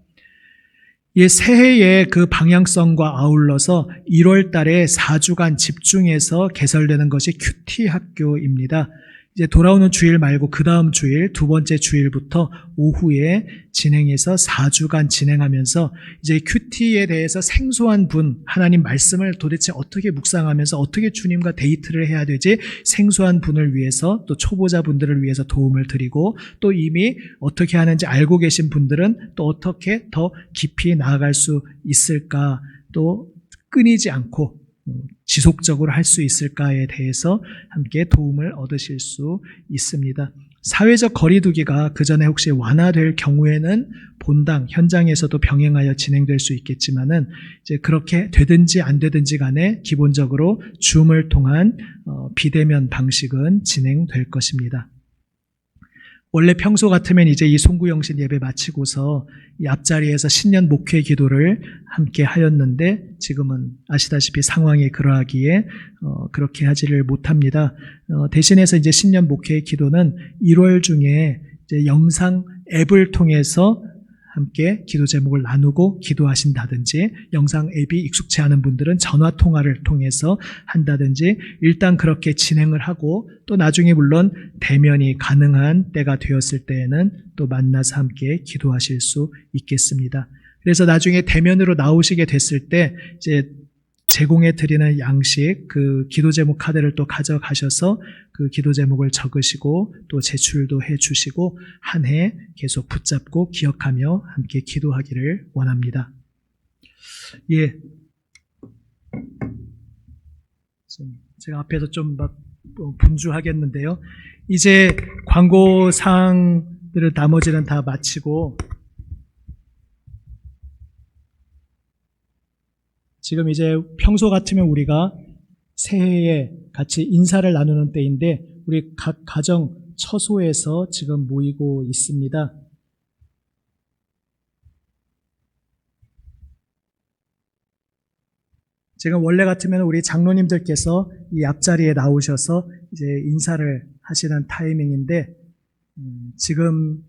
이 새해의 그 방향성과 아울러서 1월 달에 4주간 집중해서 개설되는 것이 큐티 학교입니다. 이제 돌아오는 주일 말고 그 다음 주일, 두 번째 주일부터 오후에 진행해서 4주간 진행하면서 이제 큐티에 대해서 생소한 분, 하나님 말씀을 도대체 어떻게 묵상하면서 어떻게 주님과 데이트를 해야 되지, 생소한 분을 위해서, 또 초보자분들을 위해서 도움을 드리고, 또 이미 어떻게 하는지 알고 계신 분들은 또 어떻게 더 깊이 나아갈 수 있을까, 또 끊이지 않고 지속적으로 할 수 있을까에 대해서 함께 도움을 얻으실 수 있습니다. 사회적 거리두기가 그 전에 혹시 완화될 경우에는 본당 현장에서도 병행하여 진행될 수 있겠지만은, 이제 그렇게 되든지 안 되든지 간에 기본적으로 줌을 통한 비대면 방식은 진행될 것입니다. 원래 평소 같으면 이제 이 송구영신 예배 마치고서 이 앞자리에서 신년 목회 기도를 함께 하였는데, 지금은 아시다시피 상황이 그러하기에 그렇게 하지를 못합니다. 대신해서 이제 신년 목회 기도는 1월 중에 이제 영상 앱을 통해서 함께 기도 제목을 나누고 기도하신다든지, 영상 앱이 익숙치 않은 분들은 전화 통화를 통해서 한다든지, 일단 그렇게 진행을 하고, 또 나중에 물론 대면이 가능한 때가 되었을 때에는 또 만나서 함께 기도하실 수 있겠습니다. 그래서 나중에 대면으로 나오시게 됐을 때 이제 제공해 드리는 양식, 그 기도 제목 카드를 또 가져가셔서 그 기도 제목을 적으시고 또 제출도 해 주시고, 한 해 계속 붙잡고 기억하며 함께 기도하기를 원합니다. 예. 제가 앞에서 좀 막 분주하겠는데요. 이제 광고 사항들은 나머지는 다 마치고, 지금 이제 평소 같으면 우리가 새해에 같이 인사를 나누는 때인데, 우리 각 가정 처소에서 지금 모이고 있습니다. 지금 원래 같으면 우리 장로님들께서 이 앞자리에 나오셔서 이제 인사를 하시는 타이밍인데, 지금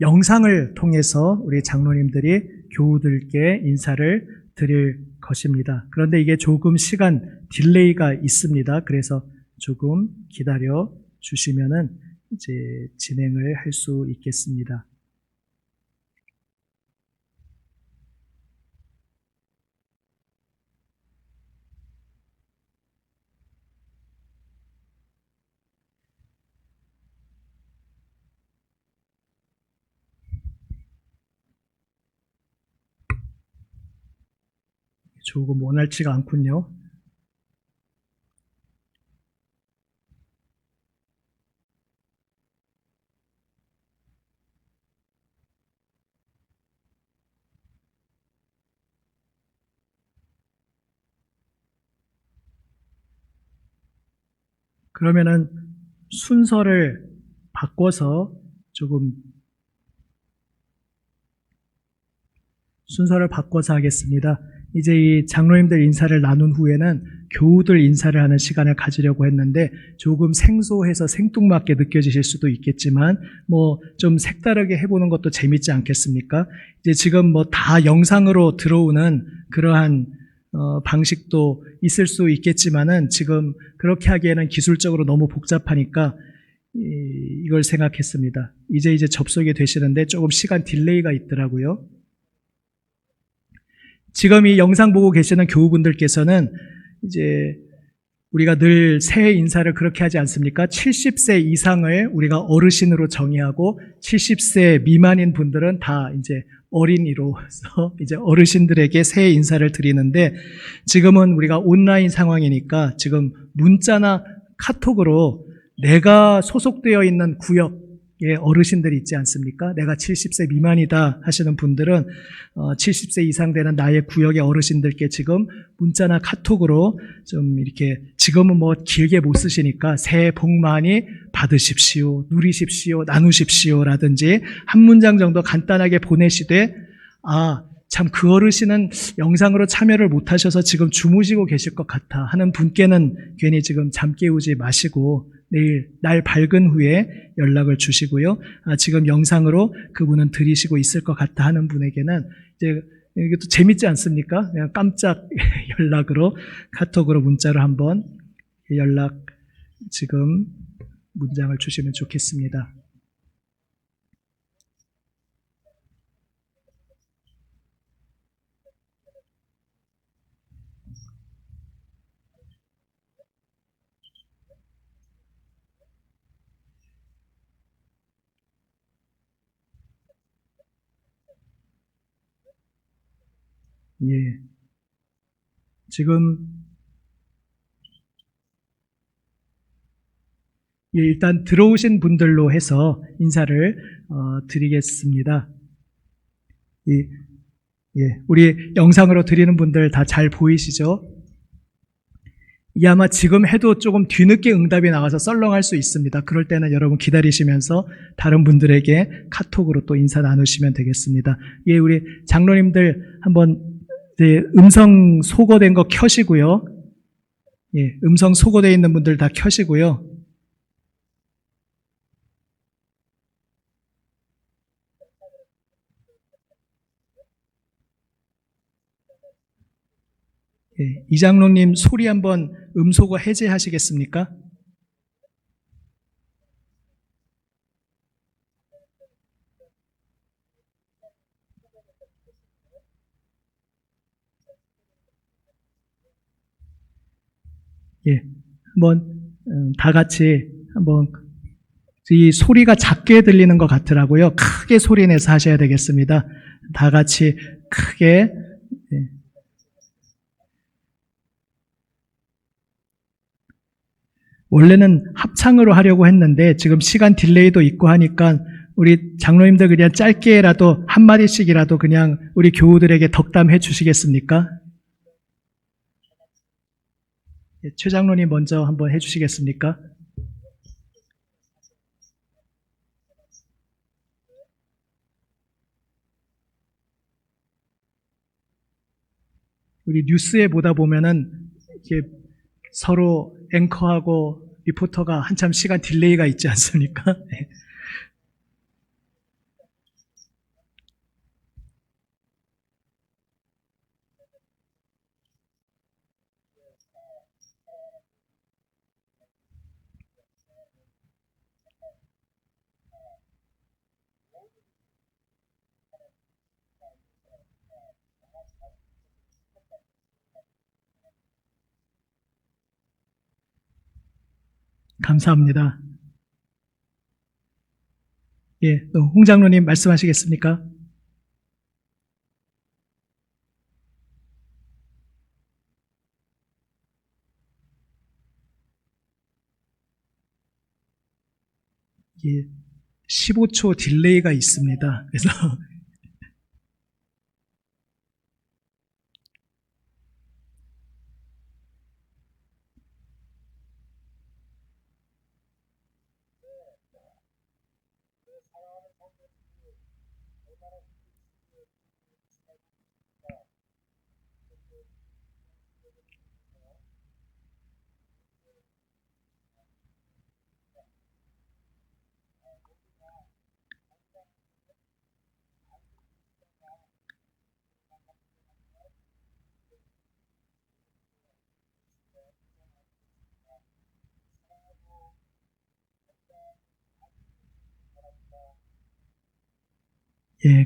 영상을 통해서 우리 장로님들이 교우들께 인사를 드릴 것입니다. 그런데 이게 조금 시간 딜레이가 있습니다. 그래서 조금 기다려 주시면은 이제 진행을 할 수 있겠습니다. 조금 원활치가 않군요. 그러면은 순서를 바꿔서 하겠습니다. 이제 이 장로님들 인사를 나눈 후에는 교우들 인사를 하는 시간을 가지려고 했는데, 조금 생소해서 생뚱맞게 느껴지실 수도 있겠지만 뭐 좀 색다르게 해보는 것도 재밌지 않겠습니까? 이제 지금 뭐 다 영상으로 들어오는 그러한 방식도 있을 수 있겠지만은, 지금 그렇게 하기에는 기술적으로 너무 복잡하니까 이걸 생각했습니다. 이제 접속이 되시는데 조금 시간 딜레이가 있더라고요. 지금 이 영상 보고 계시는 교우분들께서는 이제 우리가 늘 새해 인사를 그렇게 하지 않습니까? 70세 이상을 우리가 어르신으로 정의하고, 70세 미만인 분들은 다 이제 어린이로서 이제 어르신들에게 새해 인사를 드리는데, 지금은 우리가 온라인 상황이니까 지금 문자나 카톡으로 내가 소속되어 있는 구역에 어르신들이 있지 않습니까? 내가 70세 미만이다 하시는 분들은 70세 이상 되는 나의 구역의 어르신들께 지금 문자나 카톡으로 좀 이렇게 지금은 뭐 길게 못 쓰시니까 새해 복 많이 받으십시오, 누리십시오, 나누십시오라든지 한 문장 정도 간단하게 보내시되 참 그 어르신은 영상으로 참여를 못 하셔서 지금 주무시고 계실 것 같아 하는 분께는 괜히 지금 잠 깨우지 마시고 내일 날 밝은 후에 연락을 주시고요. 지금 영상으로 그분은 들으시고 있을 것 같아 하는 분에게는 이제 이것도 재밌지 않습니까? 그냥 깜짝 연락으로 카톡으로 문자로 한번 연락 지금 문장을 주시면 좋겠습니다. 예. 지금 일단 들어오신 분들로 해서 인사를 드리겠습니다. 우리 영상으로 드리는 분들 다 잘 보이시죠? 이게 아마 지금 해도 조금 뒤늦게 응답이 나와서 썰렁할 수 있습니다. 그럴 때는 여러분 기다리시면서 다른 분들에게 카톡으로 또 인사 나누시면 되겠습니다. 우리 장로님들 한번 음성 소거된 거 켜시고요. 음성 소거되어 있는 분들 다 켜시고요. 이장로님 소리 한번 음소거 해제하시겠습니까? 한번 다 같이 한번 이 소리가 작게 들리는 것 같더라고요. 크게 소리 내서 하셔야 되겠습니다. 다 같이 크게. 원래는 합창으로 하려고 했는데 지금 시간 딜레이도 있고 하니까 우리 장로님들 그냥 짧게라도 한마디씩이라도 그냥 우리 교우들에게 덕담해 주시겠습니까? 최 장로님 먼저 한번 해 주시겠습니까? 우리 뉴스에 보다 보면은 이렇게 서로 앵커하고 리포터가 한참 시간 딜레이가 있지 않습니까? 감사합니다. 홍 장로님 말씀하시겠습니까? 예, 15초 딜레이가 있습니다. 그래서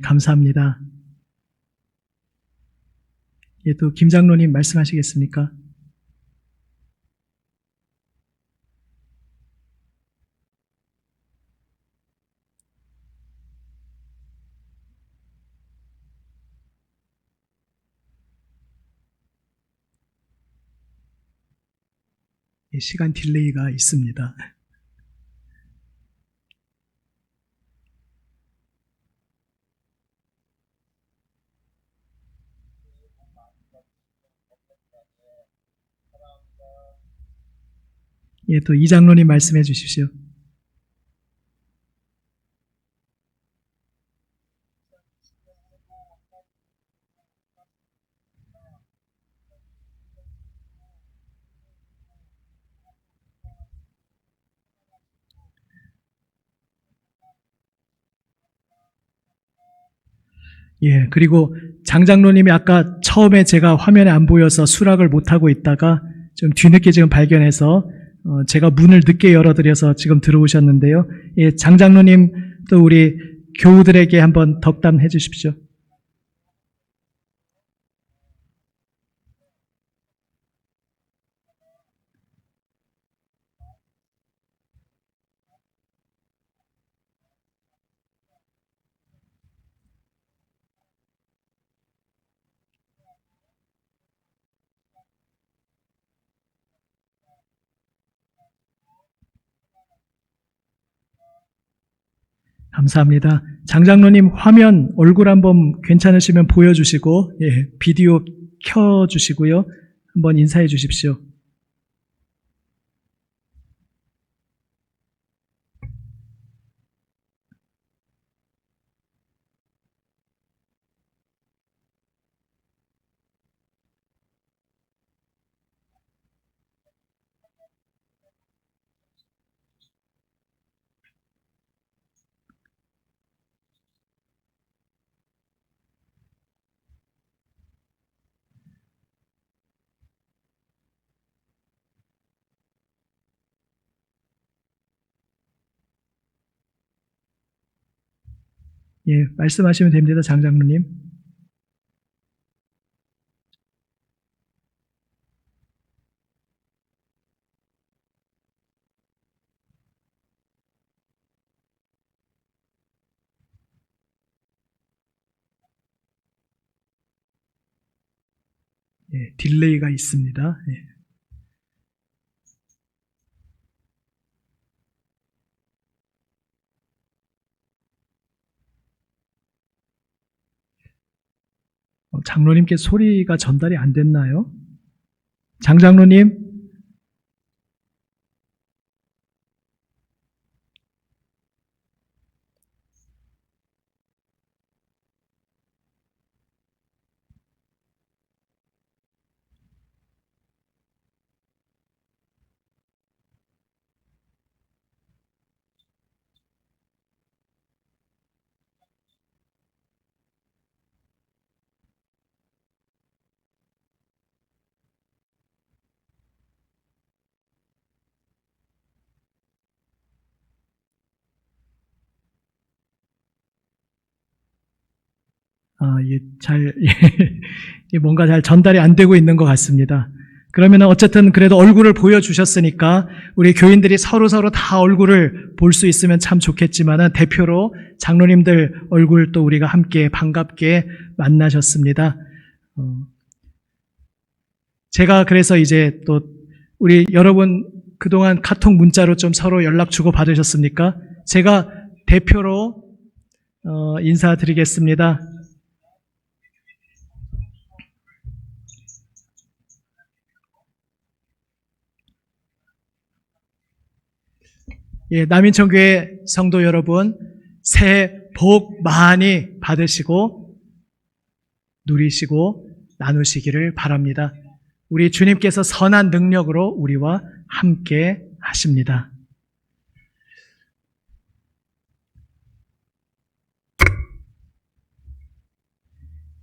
감사합니다. 또 김 장로님 말씀하시겠습니까? 시간 딜레이가 있습니다. 예, 또 이장로님 말씀해 주십시오. 예, 그리고 장장로님이 아까 처음에 제가 화면에 안 보여서 수락을 못하고 있다가 좀 뒤늦게 지금 발견해서 제가 문을 늦게 열어드려서 지금 들어오셨는데요. 예, 장장로님 또 우리 교우들에게 한번 덕담해 주십시오. 감사합니다. 장장로님 화면 얼굴 한번 괜찮으시면 보여주시고 예, 비디오 켜주시고요. 한번 인사해 주십시오. 예, 말씀하시면 됩니다. 장장로님. 예, 딜레이가 있습니다. 예. 장로님께 소리가 전달이 안 됐나요? 장장로님? 뭔가 잘 전달이 안 되고 있는 것 같습니다. 그러면 어쨌든 그래도 얼굴을 보여주셨으니까 우리 교인들이 서로 다 얼굴을 볼 수 있으면 참 좋겠지만은 대표로 장로님들 얼굴 또 우리가 함께 반갑게 만나셨습니다. 제가 그래서 이제 또 우리 여러분 그동안 카톡 문자로 좀 서로 연락 주고 받으셨습니까? 제가 대표로 인사드리겠습니다. 예, 남인천교회 성도 여러분, 새해 복 많이 받으시고 누리시고 나누시기를 바랍니다. 우리 주님께서 선한 능력으로 우리와 함께 하십니다.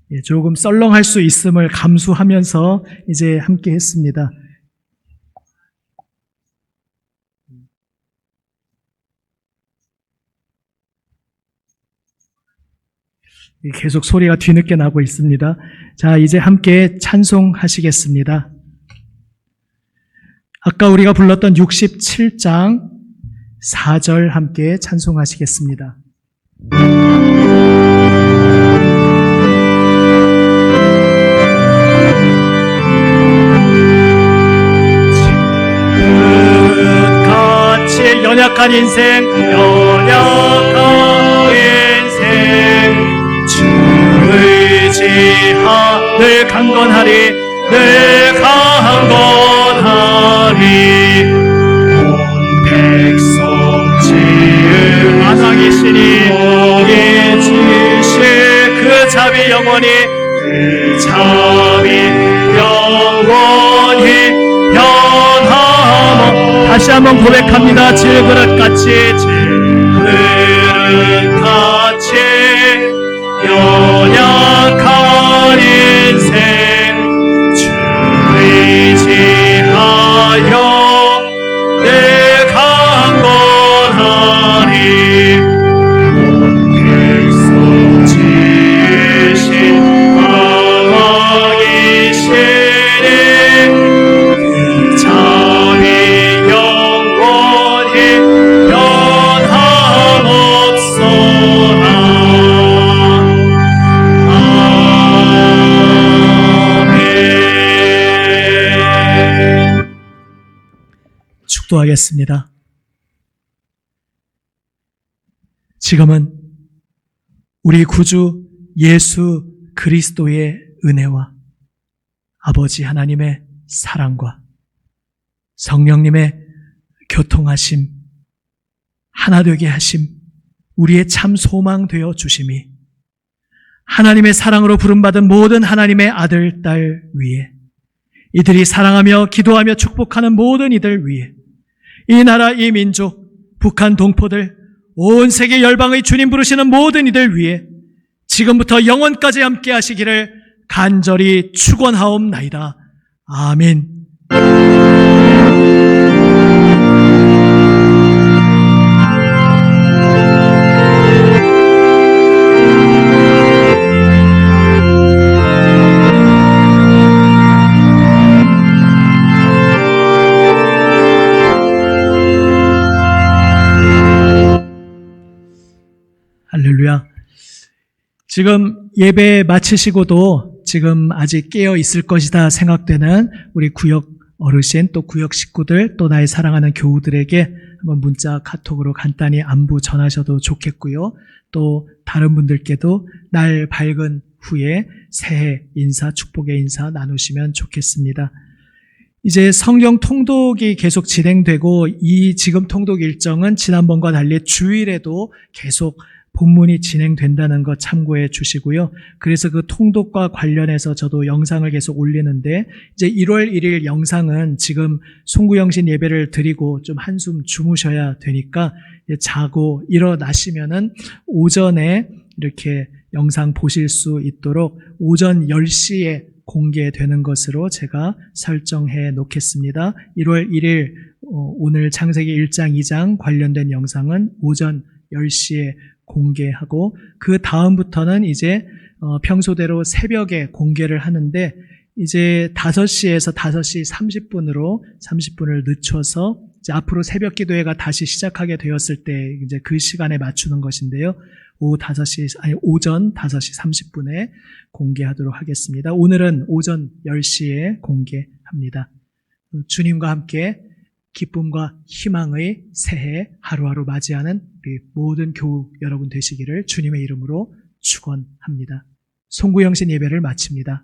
예, 조금 썰렁할 수 있음을 감수하면서 이제 함께 했습니다. 계속 소리가 뒤늦게 나고 있습니다. 자, 이제 함께 찬송하시겠습니다. 아까 우리가 불렀던 67장 4절 함께 찬송하시겠습니다. 지금같이 연약한 인생 주를 의지하 늘 강건하리 다시 한번 고백합니다. 질그릇같이 연약한 인생 주 의지하여 내 강건하리 백성 지으신 왕이시니 그 자비 영원히 변함없소나. 축도하겠습니다. 지금은 우리 구주 예수 그리스도의 은혜와 아버지 하나님의 사랑과 성령님의 교통하심, 하나 되게 하심, 우리의 참 소망 되어 주심이 하나님의 사랑으로 부름받은 모든 하나님의 아들, 딸 위에, 이들이 사랑하며 기도하며 축복하는 모든 이들 위에, 이 나라, 이 민족, 북한 동포들, 온 세계 열방의 주님 부르시는 모든 이들 위에 지금부터 영원까지 함께 하시기를 간절히 축원하옵나이다. 아멘. 할렐루야. 지금 예배 마치시고도 지금 아직 깨어 있을 것이다 생각되는 우리 구역 어르신, 또 구역 식구들, 또 나의 사랑하는 교우들에게 한번 문자, 카톡으로 간단히 안부 전하셔도 좋겠고요. 또 다른 분들께도 날 밝은 후에 새해 인사, 축복의 인사 나누시면 좋겠습니다. 이제 성경 통독이 계속 진행되고, 이 지금 통독 일정은 지난번과 달리 주일에도 계속 본문이 진행된다는 것 참고해 주시고요. 그래서 그 통독과 관련해서 저도 영상을 계속 올리는데, 이제 1월 1일 영상은 지금 송구영신 예배를 드리고 좀 한숨 주무셔야 되니까 자고 일어나시면은 오전에 이렇게 영상 보실 수 있도록 오전 10시에 공개되는 것으로 제가 설정해 놓겠습니다. 1월 1일 오늘 창세기 1장, 2장 관련된 영상은 오전 10시에 공개하고, 그 다음부터는 이제 평소대로 새벽에 공개를 하는데, 이제 5시에서 5시 30분으로 30분을 늦춰서 이제 앞으로 새벽 기도회가 다시 시작하게 되었을 때 이제 그 시간에 맞추는 것인데요. 오전 5시 30분에 공개하도록 하겠습니다. 오늘은 오전 10시에 공개합니다. 주님과 함께 기쁨과 희망의 새해 하루하루 맞이하는 우리 모든 교우 여러분 되시기를 주님의 이름으로 축원합니다. 송구영신 예배를 마칩니다.